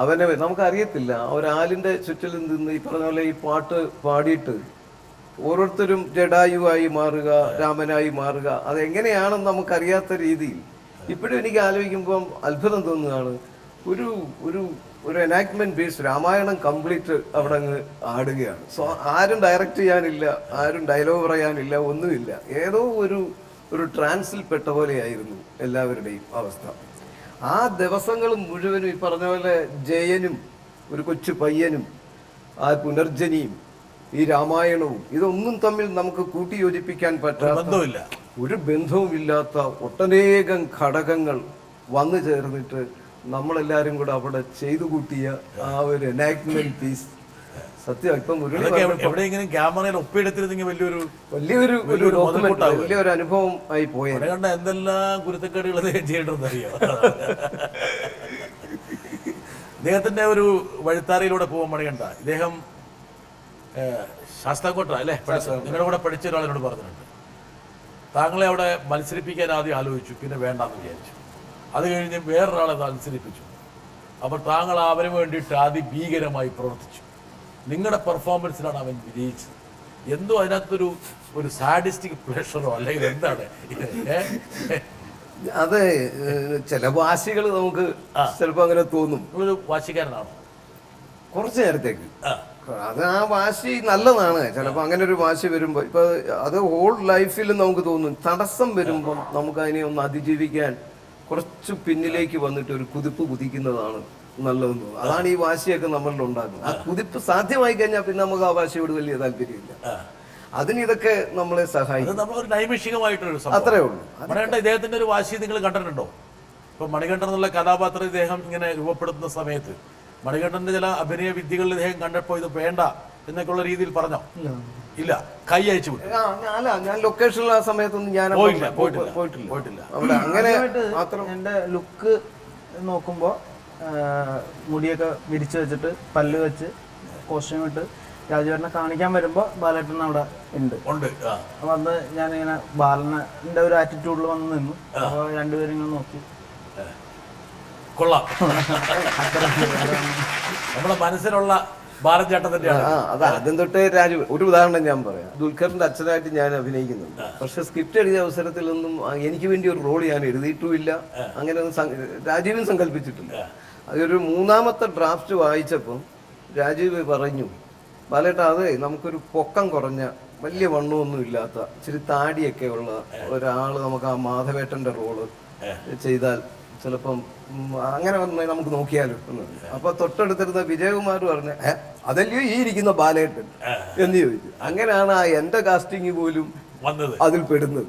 അവനെ നമുക്കറിയത്തില്ല, ഒരാലിൻ്റെ ചുറ്റിൽ നിന്ന് ഈ പറഞ്ഞ പോലെ ഈ പാട്ട് പാടിയിട്ട് ഓരോരുത്തരും ജഡായുവായി മാറുക, രാമനായി മാറുക, അതെങ്ങനെയാണെന്ന് നമുക്കറിയാത്ത രീതിയിൽ ഇപ്പോഴും എനിക്ക് ആലോചിക്കുമ്പം അത്ഭുതം തോന്നുകയാണ്. ഒരു ഒരു ഒരു എനാക്ട്മെന്റ് ബേസ്ഡ് രാമായണം കംപ്ലീറ്റ് അവിടെ അങ്ങ് ആടുകയാണ്. സോ ആരും ഡയറക്റ്റ് ചെയ്യാനില്ല, ആരും ഡയലോഗ് പറയാനില്ല, ഒന്നുമില്ല. ഏതോ ഒരു ട്രാൻസിൽ പെട്ട പോലെയായിരുന്നു എല്ലാവരുടെയും അവസ്ഥ. ആ ദിവസങ്ങൾ മുഴുവനും ഈ പറഞ്ഞ പോലെ ജയനും ഒരു കൊച്ചു പയ്യനും ആ പുനർജനിയും ഈ രാമായണവും ഇതൊന്നും തമ്മിൽ നമുക്ക് കൂട്ടിയോജിപ്പിക്കാൻ പറ്റാത്ത ബന്ധമില്ല. ഒരു ബന്ധവുമില്ലാത്ത ഒട്ടനേകം ഘടകങ്ങൾ വന്നു ചേർന്നിട്ട് നമ്മളെല്ലാരും കൂടെ അവിടെ ചെയ്തു കൂട്ടിയ ആ ഒരു എനാക്ട്മെന്റ് പീസ് സത്യം ഇപ്പം എവിടെയെങ്കിലും ക്യാമറയിൽ ഒപ്പിയെടുത്തിരുന്നെങ്കിൽ വലിയൊരു വലിയൊരു അനുഭവം ആയി പോയത്. കണ്ട എന്തെല്ലാം കുരുത്തക്കേടുകൾ ചെയ്യേണ്ടതെന്ന് അറിയാം. ഇദ്ദേഹത്തിന്റെ ഒരു വഴിത്താരയിലൂടെ പോകാൻ മണികണ്ട. ഇദ്ദേഹം ശാസ്താംകോട്ട അല്ലേ നിങ്ങളുടെ കൂടെ പഠിച്ച ഒരാളിനോട് പറഞ്ഞിട്ടുണ്ട്, താങ്കളെ അവിടെ മത്സരിപ്പിക്കാൻ ആദ്യം ആലോചിച്ചു, പിന്നെ വേണ്ടാന്ന് വിചാരിച്ചു. അത് കഴിഞ്ഞ് വേറൊരാളെ മത്സരിപ്പിച്ചു. അപ്പോൾ താങ്കൾ അവന് വേണ്ടിയിട്ട് അതിഭീകരമായി പ്രവർത്തിച്ചു. നിങ്ങളുടെ പെർഫോമൻസിലാണ് അവൻ വിജയിച്ചത്. എന്തോ അതിനകത്തൊരു സാഡിസ്റ്റിക് പ്ലഷറോ അല്ലെങ്കിൽ എന്താണ്? അത് ചില വാശികൾ നമുക്ക് ചിലപ്പോ അങ്ങനെ തോന്നും. നിങ്ങളൊരു വാശിക്കാരനാണോ? കുറച്ചു നേരത്തേക്ക് അത് ആ വാശി നല്ലതാണ്. ചിലപ്പോൾ അങ്ങനെ ഒരു വാശി വരുമ്പോൾ ഇപ്പൊ അത് ഹോൾ ലൈഫിൽ നമുക്ക് തോന്നും തടസ്സം വരുമ്പം നമുക്ക് അതിനെ ഒന്ന് അതിജീവിക്കാൻ കുറച്ച് പിന്നിലേക്ക് വന്നിട്ട് ഒരു കുതിപ്പ് കുതിക്കുന്നതാണ് നല്ലതെന്ന് തോന്നുന്നു. അതാണ് ഈ വാശിയൊക്കെ നമ്മളിൽ ഉണ്ടാക്കുന്നത്. ആ കുതിപ്പ് സാധ്യമായി കഴിഞ്ഞാൽ പിന്നെ നമുക്ക് ആ വാശിയോട് വലിയ താല്പര്യമില്ല. അതിന് ഇതൊക്കെ നമ്മളെ സഹായിക്കും. നമ്മളൊരു നൈമിഷികമായിട്ടൊരു അത്രേ ഉള്ളൂ. മണികണ്ഠ ഇദ്ദേഹത്തിന്റെ ഒരു വാശി നിങ്ങൾ കണ്ടിട്ടുണ്ടോ? ഇപ്പൊ മണികണ്ഠൻ എന്നുള്ള കഥാപാത്രം ഇദ്ദേഹം ഇങ്ങനെ രൂപപ്പെടുത്തുന്ന സമയത്ത് മണികണ്ഠന്റെ ചില അഭിനയ വിദ്യകളിൽ ഇദ്ദേഹം കണ്ടപ്പോ ഇത് വേണ്ട എന്നൊക്കെയുള്ള രീതിയിൽ പറഞ്ഞോ? ഇല്ല, കൈ അയച്ചു വിട്ടു. ഞാൻ ലൊക്കേഷനിൽ ആ സമയത്തൊന്നും ഞാൻ പോയിട്ടില്ല. അവിടെ അങ്ങനെ എന്റെ ലുക്ക് നോക്കുമ്പോ മുടിയൊക്കെ വിരിച്ചു വെച്ചിട്ട് പല്ല് വെച്ച് കോസ്റ്റ്യൂം ഇട്ട് രാജുവേട്ടനെ കാണിക്കാൻ വരുമ്പോ ബാലേട്ടൻ അവിടെ ഉണ്ട്. അപ്പൊ അന്ന് ഞാനിങ്ങനെ ബാലന്റെ ഒരു ആറ്റിറ്റ്യൂഡിൽ വന്ന് നിന്നു. അപ്പൊ രണ്ടുപേരും ഇങ്ങനെ നോക്കി. കൊള്ളാം. നമ്മുടെ മനസ്സിലുള്ള ബാലചേട്ടൻ തന്നെയാണ്. ആദ്യം തൊട്ടേ രാജു. ഒരു ഉദാഹരണം ഞാൻ പറയാം. ദുൽഖറിന്റെ അച്ഛനായിട്ട് ഞാൻ അഭിനയിക്കുന്നുണ്ട്. പക്ഷെ സ്ക്രിപ്റ്റ് എഴുതിയ അവസരത്തിലൊന്നും എനിക്ക് വേണ്ടി ഒരു റോൾ ഞാൻ എഴുതിയിട്ടുമില്ല. അങ്ങനെ ഒന്നും രാജീവിന് സങ്കല്പിച്ചിട്ടില്ല. അതൊരു മൂന്നാമത്തെ ഡ്രാഫ്റ്റ് വായിച്ചപ്പം രാജീവ് പറഞ്ഞു, ബാലേട്ട അതെ നമുക്കൊരു പൊക്കം കുറഞ്ഞ വലിയ വണ്ണമൊന്നും ഇല്ലാത്ത ഇച്ചിരി താടിയൊക്കെ ഉള്ള ഒരാള് നമുക്ക് ആ മാധവേട്ടന്റെ റോള് ചെയ്താൽ ചിലപ്പം അങ്ങനെ വന്ന് നമുക്ക് നോക്കിയാലോ എന്ന്. അപ്പൊ തൊട്ടടുത്തിരുന്ന വിജയകുമാർ പറഞ്ഞ അതല്ലയോ ഈ ഇരിക്കുന്ന ബാലേട്ടൻ എന്ന് ചോദിച്ചു. അങ്ങനെയാണ് ആ എന്റെ കാസ്റ്റിംഗ് പോലും അതിൽ പെടുന്നത്.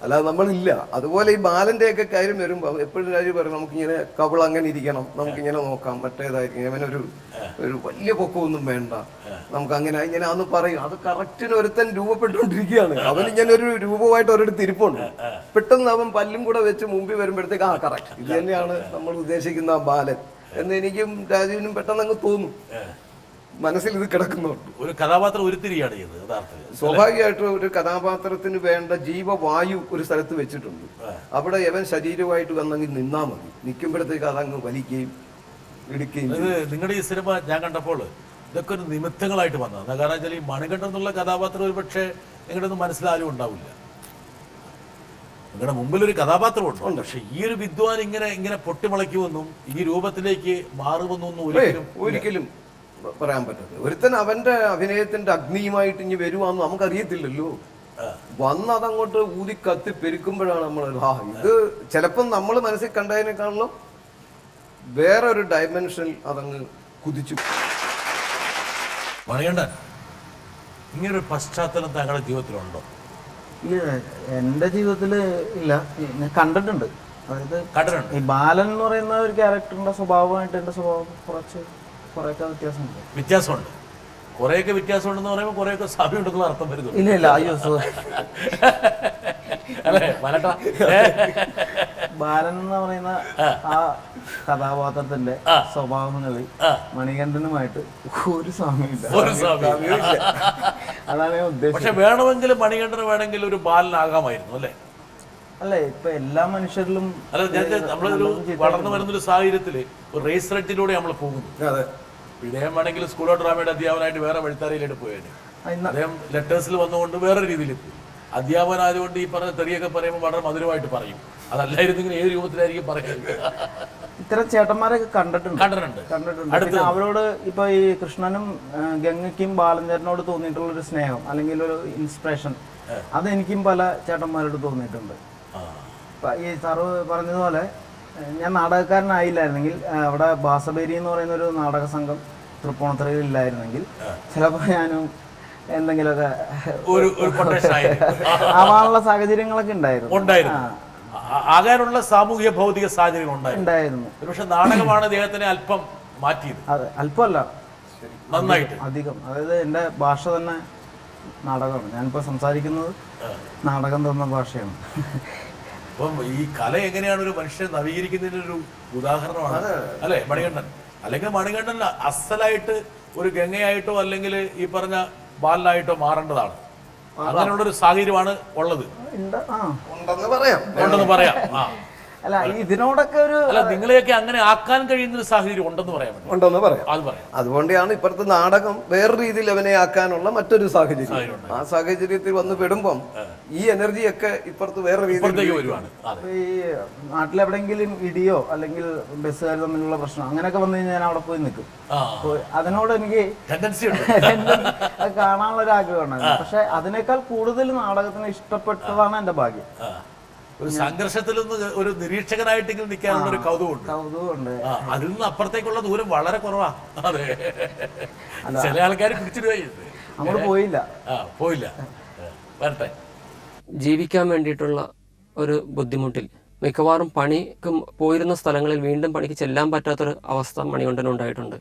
അല്ലാതെ നമ്മളില്ല. അതുപോലെ ഈ ബാലന്റെ ഒക്കെ കാര്യം വരുമ്പോ എപ്പോഴും രാജു പറയും നമുക്കിങ്ങനെ കവിൾ അങ്ങനെ ഇരിക്കണം, നമുക്കിങ്ങനെ നോക്കാം, മറ്റേതായിരിക്കും, അവനൊരു വലിയ പൊക്കമൊന്നും വേണ്ട, നമുക്ക് അങ്ങനെ ഇങ്ങനെ അന്ന് പറയും. അത് കറക്റ്റിന് ഒരുത്തൻ രൂപപ്പെട്ടുകൊണ്ടിരിക്കുകയാണ്. അവനിങ്ങനെ ഒരു രൂപമായിട്ട് ഒരിടത്ത് ഇരിപ്പുണ്ട്. പെട്ടെന്ന് അവൻ പല്ലും കൂടെ വെച്ച് മുമ്പിൽ വരുമ്പോഴത്തേക്ക് കറക്റ്റ് ഇത് തന്നെയാണ് നമ്മൾ ഉദ്ദേശിക്കുന്ന ആ ബാലൻ എന്ന് എനിക്കും രാജുവിനും പെട്ടെന്ന് അങ്ങ് തോന്നും. മനസ്സിൽ ഇത് കിടക്കുന്നുണ്ട്. ഒരു കഥാപാത്രം ഉരുത്തിരിയാണ് ചെയ്തത്. സ്വാഭാവികമായിട്ടും ഒരു കഥാപാത്രത്തിന് വേണ്ട ജീവവായു ഒരു സ്ഥലത്ത് വെച്ചിട്ടുണ്ട്. അവിടെ അവൻ ശരീരമായിട്ട് വന്നെങ്കിൽ നിന്നാ മതി. നിൽക്കുമ്പോഴത്തേക്ക് അതങ്ങ് വലിക്കുകയും ഇടിക്കുകയും. നിങ്ങളുടെ ഈ സിനിമ ഞാൻ കണ്ടപ്പോൾ ഇതൊക്കെ ഒരു നിമിത്തങ്ങളായിട്ട് വന്നതാണ്. കാരണം വെച്ചാൽ ഈ മണികണ്ഠൻ എന്നുള്ള കഥാപാത്രം ഒരു പക്ഷേ നിങ്ങളുടെയൊന്നും മനസ്സിലാരും ഉണ്ടാവില്ല. നിങ്ങളുടെ മുമ്പിലൊരു കഥാപാത്രമുണ്ട്. പക്ഷെ ഈ ഒരു വിദ്വാൻ ഇങ്ങനെ പൊട്ടിമുളയ്ക്കുമെന്നും ഈ രൂപത്തിലേക്ക് മാറുമെന്നൊന്നും ഒരിക്കലും പറയാൻ പറ്റത്തില്ല. ഒരുത്തൻ അവന്റെ അഭിനയത്തിന്റെ അഗ്നിയുമായിട്ട് ഇനി വരുവാന്ന് നമുക്കറിയത്തില്ലല്ലോ. വന്ന് അതങ്ങോട്ട് ഊതി കത്തി പെരുക്കുമ്പോഴാണ് നമ്മൾ ഇത് ചിലപ്പം നമ്മൾ മനസ്സിൽ കണ്ടതിനേക്കാളും വേറൊരു ഡയമെൻഷനിൽ അതങ്ങ് കുതിച്ചു. മണികണ്ഠൻ, ഇങ്ങനൊരു പശ്ചാത്തലം താങ്കളുടെ ജീവിതത്തിലുണ്ടോ? ഇല്ല, എന്റെ ജീവിതത്തിൽ ഇല്ല. ഞാൻ കണ്ടിട്ടുണ്ട്. അതായത് ഈ ബാലൻ എന്ന് പറയുന്ന ഒരു ക്യാരക്ടറിന്റെ സ്വഭാവമായിട്ട് എന്റെ സ്വഭാവം കുറെയൊക്കെ വ്യത്യാസമുണ്ട്. കുറെയൊക്കെ വ്യത്യാസമുണ്ടെന്ന് പറയുമ്പോൾ കുറെയൊക്കെ സാമ്യമുണ്ടെന്നുള്ള അർത്ഥം വരുന്നു. ഇല്ല അയ്യോ അല്ലേ ബാലൻ എന്ന് പറയുന്ന ആ കഥാപാത്രത്തിന്റെ സ്വഭാവങ്ങളിൽ മണികണ്ഠനുമായിട്ട് ഒരു സാമ്യമില്ല. അതാണ് ഞാൻ ഉദ്ദേശിച്ചത്. പക്ഷെ വേണമെങ്കിൽ മണികണ്ഠന് വേണമെങ്കിൽ ഒരു ബാലനാകാമായിരുന്നു അല്ലേ? അല്ലേ, ഇപ്പൊ എല്ലാ മനുഷ്യരിലും നമ്മളൊരു വളർന്നു വരുന്നൊരു സാഹചര്യത്തില് ഒരു റേസ് റെറ്റിലൂടെ നമ്മൾ പോകുന്നു. ഇദ്ദേഹം വേണമെങ്കിൽ സ്കൂൾ ഓഫ് ഡ്രാമയുടെ അധ്യാപനായിട്ട് വേറെ വഴിത്താരയിലേക്ക് പോയായിരുന്നു. അദ്ദേഹം ലെറ്റേഴ്സിൽ വന്നുകൊണ്ട് വേറെ രീതിയിൽ എത്തി. അധ്യാപനായതുകൊണ്ട് ഈ പറഞ്ഞ തെറിയൊക്കെ പറയുമ്പോൾ വളരെ മധുരമായിട്ട് പറയും. അതല്ലായിരുന്നെങ്കിൽ ഏത് രൂപത്തിലായിരിക്കും പറയുന്നത്. ഇത്തരം ചേട്ടന്മാരൊക്കെ കണ്ടിട്ടുണ്ട്. പിന്നെ അവരോട് ഇപ്പൊ ഈ കൃഷ്ണനും ഗംഗയ്ക്കും ബാലചേട്ടനോട് തോന്നിയിട്ടുള്ള ഒരു സ്നേഹം അല്ലെങ്കിൽ ഒരു ഇൻസ്പിറേഷൻ അതെനിക്കും പല ചേട്ടന്മാരോട് തോന്നിയിട്ടുണ്ട്. ഈ സാറ് പറഞ്ഞതുപോലെ ഞാൻ നാടകക്കാരനായില്ലായിരുന്നെങ്കിൽ അവിടെ ബാസബേരി എന്ന് പറയുന്ന ഒരു നാടക സംഘം തൃപ്പൂണിത്തുറയിൽ ഇല്ലായിരുന്നെങ്കിൽ ചിലപ്പോൾ ഞാനും എന്തെങ്കിലുമൊക്കെ ഒരു കൊട്ടേഷൻ ആവാനുള്ള സാഹചര്യങ്ങളൊക്കെ ഉണ്ടായിരുന്നു. ആകാനുള്ള സാമൂഹിക ഭൗതിക സാഹചര്യങ്ങൾ ഉണ്ടായിരുന്നു. പക്ഷെ നാടകമാണ് അദ്ദേഹത്തിനെ അല്പം മാറ്റിയത്. അതെ, അല്പമല്ല, നന്നായിട്ട് അധികം. അതായത് എൻ്റെ ഭാഷ തന്നെ നാടകമാണ്. ഞാനിപ്പോൾ സംസാരിക്കുന്നത് നാടകം തന്ന ഭാഷയാണ്. അപ്പം ഈ കല എങ്ങനെയാണ് ഒരു മനുഷ്യനെ നവീകരിക്കുന്നതിന് ഒരു ഉദാഹരണമാണ് അല്ലെ മണികണ്ഠൻ. അല്ലെങ്കിൽ മണികണ്ഠൻ അസലായിട്ട് ഒരു ഗംഗയായിട്ടോ അല്ലെങ്കിൽ ഈ പറഞ്ഞ ബാലനായിട്ടോ മാറേണ്ടതാണ്. അങ്ങനെയുള്ളൊരു സാഹചര്യമാണ് ഉള്ളത്. ഉണ്ടെന്ന് പറയാം. അല്ല, ഇതിനോടൊക്കെ ഒരു നിങ്ങളെയൊക്കെ അങ്ങനെ ആക്കാൻ കഴിയുന്ന ഒരു സാഹചര്യം ഉണ്ടെന്ന് പറയാം. അത് പറയാം. അതുകൊണ്ടാണ് ഇപ്പുറത്തെ നാടകം വേറെ രീതിയിൽ അവനെ ആക്കാനുള്ള മറ്റൊരു സാഹചര്യം. ആ സാഹചര്യത്തിൽ വന്ന് പെടുമ്പം ഈ എനർജിയൊക്കെ ഇപ്പുറത്ത് വേറെ രീതിയിൽ വരുവാണ്. ഈ നാട്ടിലെവിടെങ്കിലും ഇടിയോ അല്ലെങ്കിൽ ബസ്സുകാർ തമ്മിലുള്ള പ്രശ്നം അങ്ങനെയൊക്കെ വന്നു കഴിഞ്ഞാൽ ഞാൻ അവിടെ പോയി നിൽക്കും. അതിനോട് എനിക്ക് അത് കാണാനുള്ള ഒരു ആഗ്രഹമാണ്. പക്ഷെ അതിനേക്കാൾ കൂടുതൽ നാടകത്തിന് ഇഷ്ടപ്പെട്ടതാണ് എന്റെ ഭാഗ്യം. ഒരു സംഘർഷത്തിൽ നിന്ന് ഒരു നിരീക്ഷകനായിട്ടെങ്കിലും നിൽക്കാനുള്ള ഒരു കൗതുകമുണ്ട്. അതിൽ നിന്ന് അപ്പുറത്തേക്കുള്ള ദൂരം വളരെ കുറവാ. അതെ, ചില ആൾക്കാർ പിടിച്ചിടുകയും അങ്ങോട്ട് പോയില്ല. വരട്ടെ. ജീവിക്കാൻ വേണ്ടിയിട്ടുള്ള ഒരു ബുദ്ധിമുട്ടിൽ മിക്കവാറും പണിക്ക് പോയിരുന്ന സ്ഥലങ്ങളിൽ വീണ്ടും പണിക്ക് ചെല്ലാൻ പറ്റാത്തൊരു അവസ്ഥ മണികണ്ഠനുണ്ടായിട്ടുണ്ട്.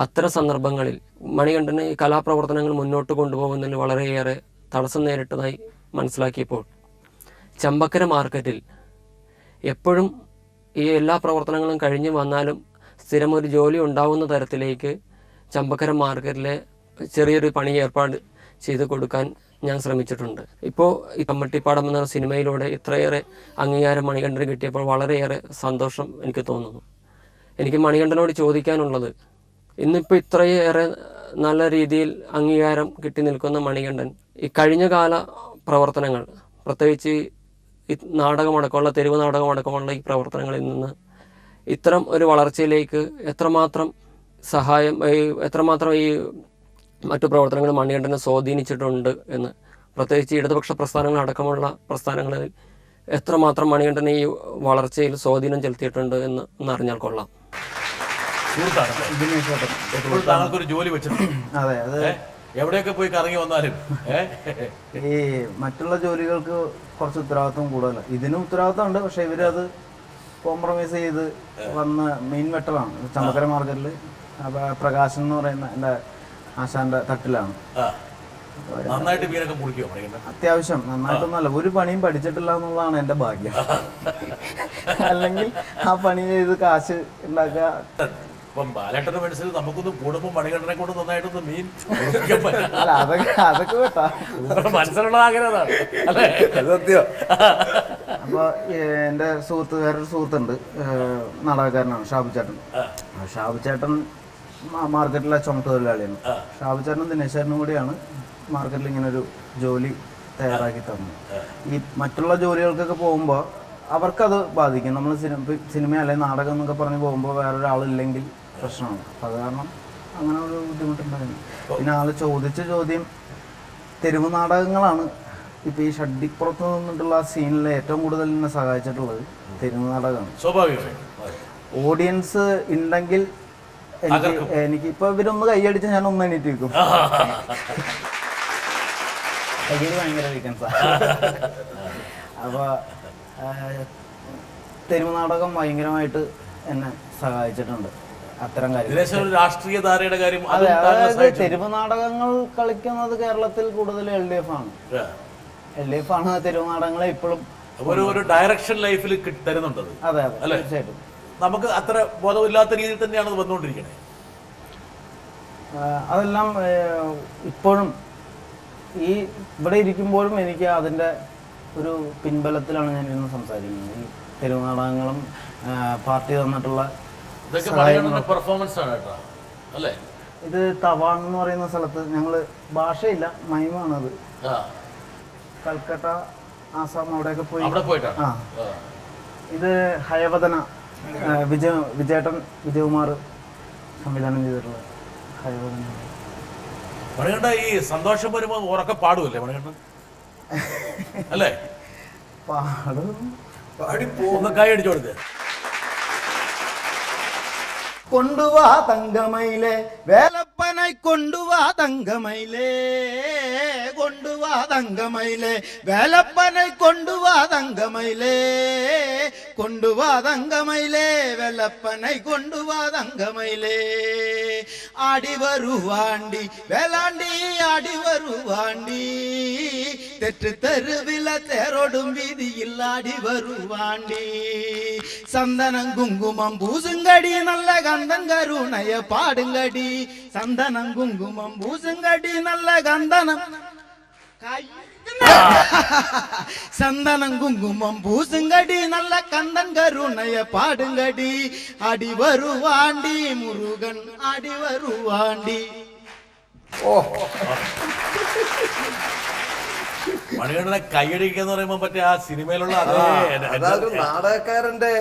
അത്തരം സന്ദർഭങ്ങളിൽ മണികണ്ഠന് ഈ കലാപ്രവർത്തനങ്ങൾ മുന്നോട്ട് കൊണ്ടുപോകുന്നതിൽ വളരെയേറെ തടസ്സം നേരിട്ടതായി മനസ്സിലാക്കിയപ്പോൾ ചമ്പക്കര മാർക്കറ്റിൽ എപ്പോഴും ഈ എല്ലാ പ്രവർത്തനങ്ങളും കഴിഞ്ഞ് വന്നാലും സ്ഥിരം ഒരു ജോലി ഉണ്ടാവുന്ന തരത്തിലേക്ക് ചമ്പക്കര മാർക്കറ്റിലെ ചെറിയൊരു പണി ഏർപ്പാട് ചെയ്ത് കൊടുക്കാൻ ഞാൻ ശ്രമിച്ചിട്ടുണ്ട്. ഇപ്പോൾ ഈ കമ്മട്ടിപ്പാടം എന്ന സിനിമയിലൂടെ ഇത്രയേറെ അംഗീകാരം മണികണ്ഠന് കിട്ടിയപ്പോൾ വളരെയേറെ സന്തോഷം എനിക്ക് തോന്നുന്നു. എനിക്ക് മണികണ്ഠനോട് ചോദിക്കാനുള്ളത്, ഇന്നിപ്പോൾ ഇത്രയേറെ നല്ല രീതിയിൽ അംഗീകാരം കിട്ടി നിൽക്കുന്ന മണികണ്ഠൻ ഈ കഴിഞ്ഞ കാല പ്രവർത്തനങ്ങൾ, പ്രത്യേകിച്ച് ഈ നാടകമടക്കമുള്ള തെരുവ് നാടകമടക്കമുള്ള ഈ പ്രവർത്തനങ്ങളിൽ നിന്ന് ഇത്തരം ഒരു വളർച്ചയിലേക്ക് എത്രമാത്രം എത്രമാത്രം ഈ മറ്റു പ്രവർത്തനങ്ങൾ മണികണ്ഠനെ സ്വാധീനിച്ചിട്ടുണ്ട് എന്ന്, പ്രത്യേകിച്ച് ഇടതുപക്ഷ പ്രസ്ഥാനങ്ങൾ അടക്കമുള്ള പ്രസ്ഥാനങ്ങളിൽ എത്രമാത്രം മണികണ്ഠനെ ഈ വളർച്ചയിൽ സ്വാധീനം ചെലുത്തിയിട്ടുണ്ട് എന്ന് അറിഞ്ഞാൽ കൊള്ളാം. താങ്കൾക്കൊരു ജോലി വെച്ചിട്ടുണ്ട്. അതെ, അതെ. എവിടെയൊക്കെ പോയി കറങ്ങി വന്നാലും ഈ മറ്റുള്ള ജോലികൾക്ക് കുറച്ച് ഉത്തരവാദിത്വം കൂടുതലാണ്. ഇതിനും ഉത്തരവാദിത്വം ഉണ്ട്, പക്ഷെ ഇവരത് കോംപ്രമൈസ് ചെയ്ത് വന്ന മെയിൻ വെട്ടറാണ് ചമ്പക്കര മാർക്കറ്റിൽ. പ്രകാശൻ എന്ന് പറയുന്ന എൻ്റെ ആശാന്റെ തട്ടിലാണ്. നന്നായിട്ട് മീനൊക്കെ മുറിക്കുമോ? അത്യാവശ്യം നന്നായിട്ടൊന്നുമല്ല, ഒരു പണിയും പഠിച്ചിട്ടില്ല എന്നുള്ളതാണ് എൻ്റെ ഭാഗ്യം. അല്ലെങ്കിൽ ആ പണി ചെയ്ത് കാശ് ഉണ്ടാക്കുക. ഇപ്പം ബാലേട്ടന്റെ മനസ്സിൽ നമുക്കൊന്ന് കൂടുമ്പോൾ മണികണ്ഠനെ കൊണ്ട് നന്നായിട്ടൊന്ന് മീൻ അല്ല, അതൊക്കെ കേട്ടാ മനസ്സിലുള്ള ആഗ്രഹമാണ് അല്ലേ? സത്യം. അപ്പൊ എൻ്റെ വേറൊരു സുഹൃത്തുണ്ട്, നാടകക്കാരനാണ് ഷാബുചേട്ടൻ. ഷാബുചേട്ടൻ മാർക്കറ്റിലെ ചുമട്ടുതൊഴിലാളിയാണ്. ഷാബുചേട്ടനും ദിനേശേട്ടനും കൂടിയാണ് മാർക്കറ്റിൽ ഇങ്ങനൊരു ജോലി തയ്യാറാക്കി തന്നത്. ഈ മറ്റുള്ള ജോലികൾക്കൊക്കെ പോകുമ്പോൾ അവർക്കത് ബാധിക്കും. നമ്മൾ സിനിമ അല്ലെങ്കിൽ നാടകം എന്നൊക്കെ പറഞ്ഞ് പോകുമ്പോൾ വേറൊരാളില്ലെങ്കിൽ പ്രശ്നമാണ്. അപ്പം അത് കാരണം അങ്ങനെ ഒരു ബുദ്ധിമുട്ടുണ്ടായിരുന്നു. പിന്നെ ആൾ ചോദിച്ച ചോദ്യം തെരുവ് നാടകങ്ങളാണ്. ഇപ്പം ഈ ഷഡ്ഡിപ്പുറത്ത് നിന്നിട്ടുള്ള ആ സീനിൽ ഏറ്റവും കൂടുതൽ എന്നെ സഹായിച്ചിട്ടുള്ളത് തെരുവ് നാടകമാണ്. സ്വാഭാവികമായും ഓഡിയൻസ് ഉണ്ടെങ്കിൽ എനിക്ക് ഇപ്പൊ ഇവരൊന്ന് കൈയടിച്ച് ഞാൻ ഒന്ന് എണീറ്റ് വെക്കും. കയ്യിൽ ഭയങ്കര വീക്കൻസാണ്. അപ്പോൾ തെരുവ് നാടകം ഭയങ്കരമായിട്ട് എന്നെ സഹായിച്ചിട്ടുണ്ട് അത്തരം കാര്യം. രാഷ്ട്രീയ ധാരയുടെ കാര്യം. അതെ, അതായത് തെരുവ് നാടകങ്ങൾ കളിക്കുന്നത് കേരളത്തിൽ കൂടുതൽ LDF ആണ്. LDF ആണ് തെരുവ് നാടകങ്ങളെ ഇപ്പോഴും ഒരു ഡയറക്ഷൻ ലൈഫിൽ തരുന്നുണ്ട്. അതെ, അതെ, തീർച്ചയായിട്ടും. നമുക്ക് അത്ര ബോധമില്ലാത്ത രീതിയിൽ തന്നെയാണ് അത് വന്നുകൊണ്ടിരിക്കുന്നത്. അതെല്ലാം ഇപ്പോഴും ഈ ഇവിടെ ഇരിക്കുമ്പോഴും എനിക്ക് അതിൻ്റെ ഒരു പിൻബലത്തിലാണ് ഞാൻ ഇന്ന് സംസാരിക്കുന്നത്. ഈ തെരുവ് നാടകങ്ങളും പാർട്ടി തന്നിട്ടുള്ള പെർഫോമൻസ് ആണ് കേട്ടോ അല്ലേ? ഇത് തവാങ് എന്ന് പറയുന്ന സ്ഥലത്ത് ഞങ്ങൾ ഭാഷയില്ല, മൈമാണത്. കൽക്കട്ട, ആസാം അവിടെയൊക്കെ പോയി. ഇത് ഹയവദന വിജയകുമാർ സംവിധാനം ചെയ്തിട്ടുള്ള ഹയവദന. മണികണ്ഠ ഈ സന്തോഷം വരുമ്പോൾ ഉറക്കെ പാടുമല്ലേ മണികണ്ഠൻ അല്ലേ? പാടും. ഒന്ന് കൈ അടിച്ചു കൊടുത്ത്. കൊണ്ടുവാ തങ്കമയിലെ വേലപ്പനെ കൊണ്ടുവാ തങ്കമയിലെ കൊണ്ടുവാ തങ്കമയിലെ വേലപ്പനെ കൊണ്ടുവാ തങ്കമയിലെ കൊണ്ടുവാ തങ്കമയിലെ വെലപ്പനെ കൊണ്ടുവാ തങ്കമയിലെ ആടി വരുവാണ്ടി വേലാണ്ടി ആടി വരുവാണ്ടി തെറ്റ് തെരുവില തേരോടും വീതിയിൽ ആടി വരുവാണ്ടി സന്തനം കുങ്കുമം പൂസുങ്കടി നല്ല കന്തൻ കരുണയ പാടുങ്കടി സന്തനം കുങ്കുമം പൂസുങ്കടി നല്ല കന്തനം സന്തനം കുങ്കുമം പൂസുങ്കടി നല്ല കന്തൻ കരുണയ പാടുങ്കടി അടി വരുവാണ്ടി മുരുകൻ അടി വരുവാണ്ടി. ഓ മണികണ്ഠനെ കൈയടിക്കുക എന്ന് പറയുമ്പോൾ പറ്റിയ ആ സിനിമയിലുള്ള അതായത് നാടകക്കാരന്റെ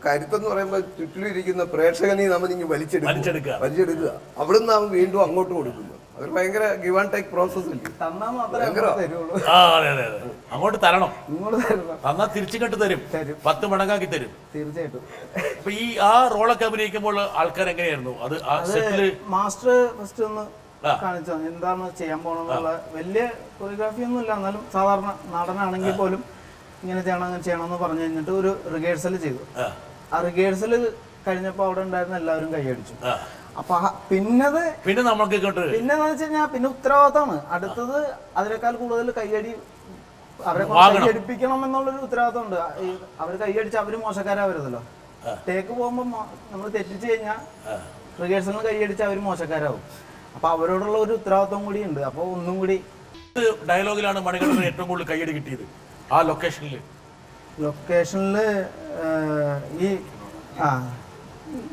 കരുത്തെന്ന് പറയുമ്പോൾ ചുറ്റിലും ഇരിക്കുന്ന പ്രേക്ഷകനെ നമ്മളിങ്ങ് വലിച്ചെടുക്കുക അവിടുന്ന് അവൻ വീണ്ടും അങ്ങോട്ട് കൊടുക്കുന്നു. അതൊരു ഭയങ്കര ഗിവ് ആൻഡ് ടേക്ക് പ്രോസസ് ഇല്ലേ? തന്നാ മാത്രമേ തരുള്ളൂ. അതെ അങ്ങോട്ട് തരണം, തന്നാ തിരിച്ചിങ്ങോട്ട് തരും, 10 മടങ്ങാക്കി തരും തീർച്ചയായിട്ടും. അപ്പൊ ഈ ആ റോളൊക്കെ അഭിനയിക്കുമ്പോൾ ആൾക്കാർ എങ്ങനെയായിരുന്നു അത്? ആ സെറ്റില് മാസ്റ്റർ ഫസ്റ്റ് ഒന്ന് കാണിച്ചു എന്താണ് ചെയ്യാൻ പോണെന്നുള്ള വലിയ കൊറിയോഗ്രാഫി ഒന്നും ഇല്ല, എന്നാലും സാധാരണ നടനാണെങ്കിൽ പോലും ഇങ്ങനെ ചെയ്യണം അങ്ങനെ ചെയ്യണം എന്ന് പറഞ്ഞു കഴിഞ്ഞിട്ട് ഒരു റിഹേഴ്സൽ ചെയ്തു. ആ റിഹേഴ്സൽ കഴിഞ്ഞപ്പോ അവിടെ ഉണ്ടായിരുന്ന എല്ലാവരും കൈയടിച്ചു. അപ്പൊ പിന്നെ നമുക്ക് പിന്നെന്ന് വെച്ച് കഴിഞ്ഞാൽ പിന്നെ ഉത്തരവാദിത്തമാണ് അടുത്തത്. അതിനേക്കാൾ കൂടുതൽ കൈയടി അവരെ കൈയടിപ്പിക്കണം എന്നുള്ളൊരു ഉത്തരവാദിത്തം ഉണ്ട്. അവര് കൈയടിച്ച് അവര് മോശക്കാരാവരുതല്ലോ. ടേക്ക് പോകുമ്പോ നമ്മൾ തെറ്റിച്ച് കഴിഞ്ഞാൽ റിഹേഴ്സലിന് കൈയടിച്ച് അവര് മോശക്കാരാവും. അപ്പൊ അവരോടുള്ള ഒരു ഉത്തരവാദിത്വം കൂടി ഉണ്ട്. അപ്പൊ ഒന്നും കൂടി ഡയലോഗിലാണ് മണികണ്ഠന് ഏറ്റവും കൂടുതൽ കൈയടി കിട്ടിയത് ആ ലൊക്കേഷനില്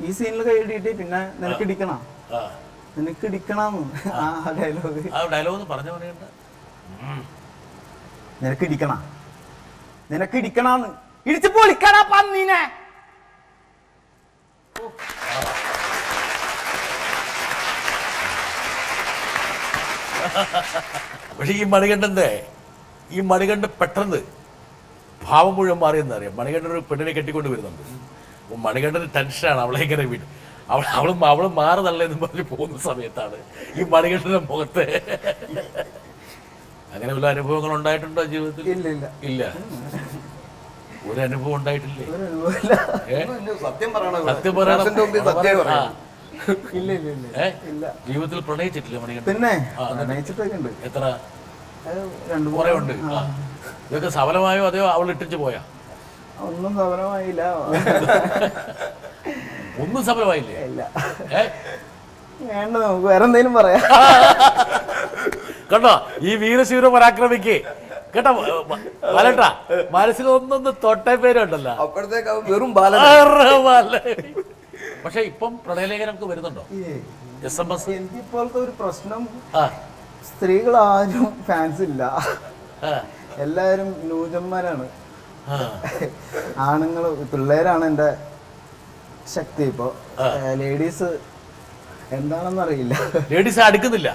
ഈ സീനിൽ കൈയടി കിട്ടി. പിന്നെ നിനക്ക് ഇടിക്കണം ആ ഡയലോഗ് പറഞ്ഞു പറയണ്ട. നിനക്ക് ഇടിക്കണാന്ന് ഇടിച്ചു പൊളിക്കണ പന്നീനെ. പക്ഷെ ഈ മണികണ്ഠൻ പെട്ടെന്ന് ഭാവം മുഴുവൻ മാറിയെന്നറിയാം. മണികണ്ഠൻ ഒരു പെണ്ണിനെ കെട്ടിക്കൊണ്ട് വരുന്നുണ്ട്. അപ്പോൾ മണികണ്ഠന് ടെൻഷനാണ്. അവളെ ഇങ്ങനെ വിടും, അവള് മാറുന്നല്ലെന്ന് പറഞ്ഞ് പോകുന്ന സമയത്താണ് ഈ മണികണ്ഠന്റെ മുഖത്ത് അങ്ങനെ വല്ല അനുഭവങ്ങൾ ഉണ്ടായിട്ടുണ്ടോ ജീവിതത്തിൽ? ഇല്ല, ഒരു അനുഭവം ഉണ്ടായിട്ടില്ലേ? സത്യം പറയണം. ജീവിതത്തിൽ പ്രണയിച്ചിട്ടില്ല മണികണ്ഠൻ? പിന്നെ എത്ര? കുറെ ഉണ്ട്. ഇതൊക്കെ സഫലമായോ അതെയോ അവൾ ഇട്ടിച്ചു പോയാ? ഒന്നും സഫലമായില്ല. ഒന്നും സഫലമായില്ലേ? വേണ്ട, നമുക്ക് വേറെ എന്തെങ്കിലും പറയാം. കേട്ടോ ഈ വീരശൂര പരാക്രമിക്ക് കേട്ടോ ബാലേട്ടാ, മനസ്സിലൊന്നൊന്ന് തൊട്ടേ പേരുണ്ടല്ലോ, അപ്പോഴത്തേക്ക് വെറും ബാല. പക്ഷെ ഇപ്പം പ്രണയലേഖനമൊക്കെ വരുന്നുണ്ടോ? എനിക്കിപ്പോഴത്തെ ഒരു പ്രശ്നം, സ്ത്രീകൾ ആരും ഫാൻസ് ഇല്ല, എല്ലാവരും ന്യൂജന്മാരാണ്. ആണുങ്ങൾ പിള്ളേരാണ് എൻ്റെ ശക്തി. ഇപ്പോ ലേഡീസ് എന്താണെന്ന് അറിയില്ല. ലേഡീസ് അടുക്കുന്നില്ല.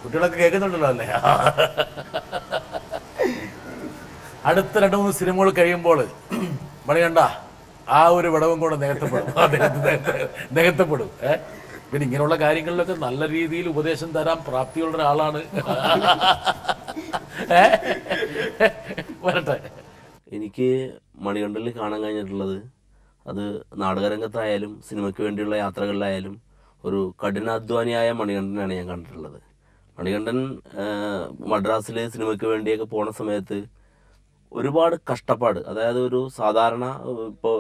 കുട്ടികളൊക്കെ കേൾക്കുന്നുണ്ടല്ലോ അല്ലേ? അടുത്ത 2-3 സിനിമകൾ കഴിയുമ്പോൾ മണികണ്ഠ ആ ഒരു വിടവും കൂടെ നികത്തപ്പെടും. പിന്നെ ഇങ്ങനെയുള്ള കാര്യങ്ങളിലൊക്കെ നല്ല രീതിയിൽ ഉപദേശം തരാൻ പ്രാപ്തിയുള്ള ഒരാളാണ്. വരട്ടെ. എനിക്ക് മണികണ്ഠനിൽ കാണാൻ കഴിഞ്ഞിട്ടുള്ളത് അത് നാടകരംഗത്തായാലും സിനിമയ്ക്ക് വേണ്ടിയുള്ള യാത്രകളിലായാലും ഒരു കഠിനാധ്വാനിയായ മണികണ്ഠനാണ് ഞാൻ കണ്ടിട്ടുള്ളത്. മണികണ്ഠൻ മദ്രാസിൽ സിനിമയ്ക്ക് വേണ്ടിയൊക്കെ പോണ സമയത്ത് ഒരുപാട് കഷ്ടപ്പാട്, അതായത് ഒരു സാധാരണ ഇപ്പോൾ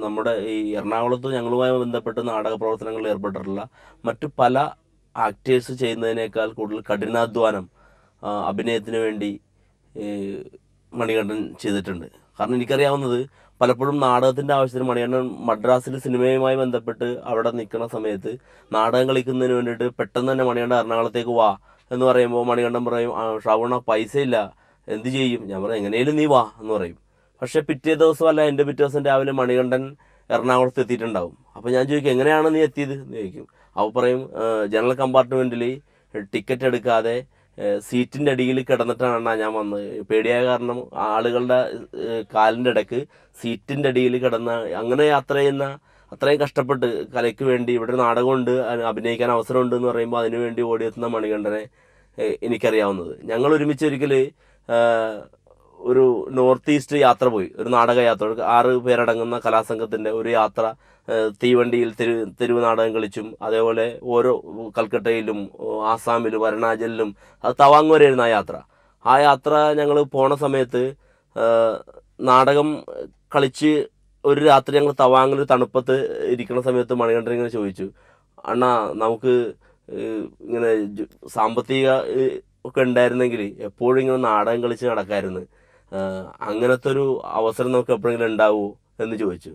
നമ്മുടെ ഈ എറണാകുളത്ത് ഞങ്ങളുമായി ബന്ധപ്പെട്ട് നാടക പ്രവർത്തനങ്ങളിൽ ഏർപ്പെട്ടിട്ടുള്ള മറ്റു പല ആക്ടേഴ്സ് ചെയ്യുന്നതിനേക്കാൾ കൂടുതൽ കഠിനാധ്വാനം അഭിനയത്തിന് വേണ്ടി മണികണ്ഠൻ ചെയ്തിട്ടുണ്ട്. കാരണം എനിക്കറിയാവുന്നത് പലപ്പോഴും നാടകത്തിൻ്റെ ആവശ്യത്തിന് മണികണ്ഠൻ മദ്രാസിൽ സിനിമയുമായി ബന്ധപ്പെട്ട് അവിടെ നിൽക്കുന്ന സമയത്ത് നാടകം കളിക്കുന്നതിന് വേണ്ടിയിട്ട് പെട്ടെന്ന് തന്നെ മണികണ്ഠൻ എറണാകുളത്തേക്ക് വാ എന്ന് പറയുമ്പോൾ മണികണ്ഠൻ പറയും, ശ്രാവണ പൈസ ഇല്ല, എന്ത് ചെയ്യും? ഞാൻ പറയും, എങ്ങനെയും നീ വാ എന്ന് പറയും. പക്ഷേ പിറ്റേ ദിവസമല്ല, എൻ്റെ പിറ്റേ ദിവസം രാവിലെ മണികണ്ഠൻ എറണാകുളത്ത് എത്തിയിട്ടുണ്ടാവും. അപ്പോൾ ഞാൻ ചോദിക്കും, എങ്ങനെയാണ് നീ എത്തിയത് എന്ന് ചോദിക്കും. അപ്പോൾ പറയും, ജനറൽ കമ്പാർട്ട്മെൻറ്റിൽ ടിക്കറ്റ് എടുക്കാതെ സീറ്റിൻ്റെ അടിയിൽ കിടന്നിട്ടാണ് ഞാൻ വന്നത്. പേടിയായ കാരണം ആളുകളുടെ കാലിൻ്റെ ഇടയ്ക്ക് സീറ്റിൻ്റെ അടിയിൽ കിടന്ന് അങ്ങനെ യാത്ര ചെയ്യുന്ന, അത്രയും കഷ്ടപ്പെട്ട് കലയ്ക്ക് വേണ്ടി ഇവിടെ നാടകമുണ്ട്, അഭിനയിക്കാൻ അവസരമുണ്ട് എന്ന് പറയുമ്പോൾ അതിനു വേണ്ടി ഓടിയെത്തുന്ന മണികണ്ഠനെ എനിക്കറിയാവുന്നത്. ഞങ്ങൾ ഒരുമിച്ച് ഒരിക്കൽ ഒരു നോർത്ത് ഈസ്റ്റ് യാത്ര പോയി, ഒരു നാടക യാത്ര, 6 പേരടങ്ങുന്ന കലാസംഘത്തിൻ്റെ ഒരു യാത്ര. തീവണ്ടിയിൽ തെരുവ് നാടകം കളിച്ചും, അതേപോലെ ഓരോ കൽക്കട്ടയിലും ആസാമിലും അരുണാചലിലും അത് തവാങ് വരെയായിരുന്നു ആ യാത്ര. ഞങ്ങൾ പോണ സമയത്ത് നാടകം കളിച്ച് ഒരു രാത്രി ഞങ്ങൾ തവാങ്ങിൽ തണുപ്പത്ത് ഇരിക്കുന്ന സമയത്ത് മണികണ്ഠൻ ഇങ്ങനെ ചോദിച്ചു, അണ്ണാ നമുക്ക് ഇങ്ങനെ സാമ്പത്തിക ഒക്കെ ഉണ്ടായിരുന്നെങ്കിൽ എപ്പോഴും ഇങ്ങനെ നാടകം കളിച്ച് നടക്കാമായിരുന്നു, അങ്ങനത്തെ ഒരു അവസരം നമുക്ക് എപ്പോഴെങ്കിലും ഉണ്ടാവുമോ എന്ന് ചോദിച്ചു.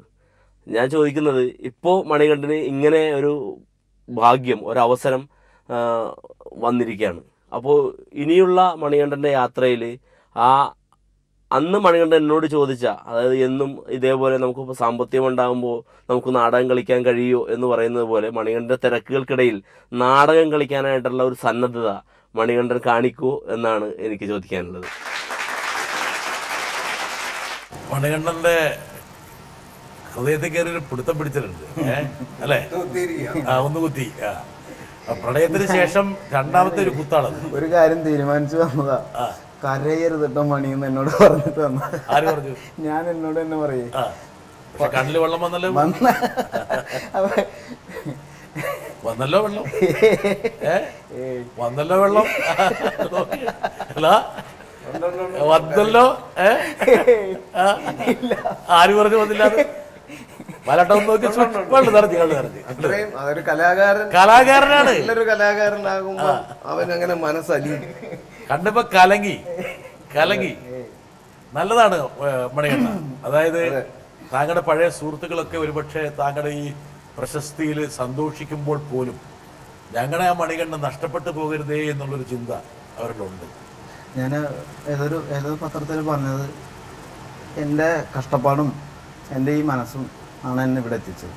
ഞാൻ ചോദിക്കുന്നത്, ഇപ്പോൾ മണികണ്ഠന് ഇങ്ങനെ ഒരു ഭാഗ്യം, ഒരവസരം വന്നിരിക്കുകയാണ്. അപ്പോൾ ഇനിയുള്ള മണികണ്ഠൻ്റെ യാത്രയിൽ അന്ന് മണികണ്ഠൻ എന്നോട് ചോദിച്ച, അതായത് എന്നും ഇതേപോലെ നമുക്ക് സാമ്പത്തികം ഉണ്ടാകുമ്പോൾ നമുക്ക് നാടകം കളിക്കാൻ കഴിയുമോ എന്ന് പറയുന്നത് പോലെ മണികണ്ഠൻ്റെ തിരക്കുകൾക്കിടയിൽ നാടകം കളിക്കാനായിട്ടുള്ള ഒരു സന്നദ്ധത മണികണ്ഠൻ കാണിക്കുമോ എന്നാണ് എനിക്ക് ചോദിക്കാനുള്ളത്. മണികണ്ഠന്റെ ഹൃദയത്തിൽ കയറി ഒരു പിടുത്തം പിടിച്ചിട്ടുണ്ട്, അല്ലേ? ഒന്ന് കുത്തി. പ്രളയത്തിന് ശേഷം രണ്ടാമത്തെ ഒരു കുത്താണത്. ഒരു കാര്യം തീരുമാനിച്ചു വന്നതാ, കരയരുതിട്ടോ മണിന്ന് എന്നോട് പറഞ്ഞിട്ട് വന്ന. ആര് പറഞ്ഞു? ഞാൻ എന്നോട് തന്നെ പറയേ. കണ്ണില് വെള്ളം വന്നല്ലോ, വന്നല്ലോ വെള്ളം, വന്നല്ലോ വെള്ളം, വന്നല്ലോ. ആര് പറഞ്ഞു വന്നില്ല? പലട്ടം നോക്കി അതൊരു കലാകാരനാണ്. നല്ലൊരു കലാകാരനാകുമ്പോ അവൻ അങ്ങനെ മനസ്സലി കണ്ടപ്പോ കലങ്ങി. നല്ലതാണ് മണികണ്ഠൻ. അതായത് താങ്കളുടെ പഴയ സുഹൃത്തുക്കളൊക്കെ ഒരുപക്ഷെ താങ്കളുടെ ഈ പ്രശസ്തിയിൽ സന്തോഷിക്കുമ്പോൾ പോലും ഞങ്ങളെ ആ മണികണ്ഠൻ നഷ്ടപ്പെട്ടു പോകരുതേ എന്നുള്ളൊരു ചിന്ത അവരിലുണ്ട്. ഞാൻ ഏതൊരു പത്രത്തിൽ പറഞ്ഞത്, എൻ്റെ കഷ്ടപ്പാടും എൻ്റെ ഈ മനസ്സും ആണ് എന്നെ ഇവിടെ എത്തിച്ചത്.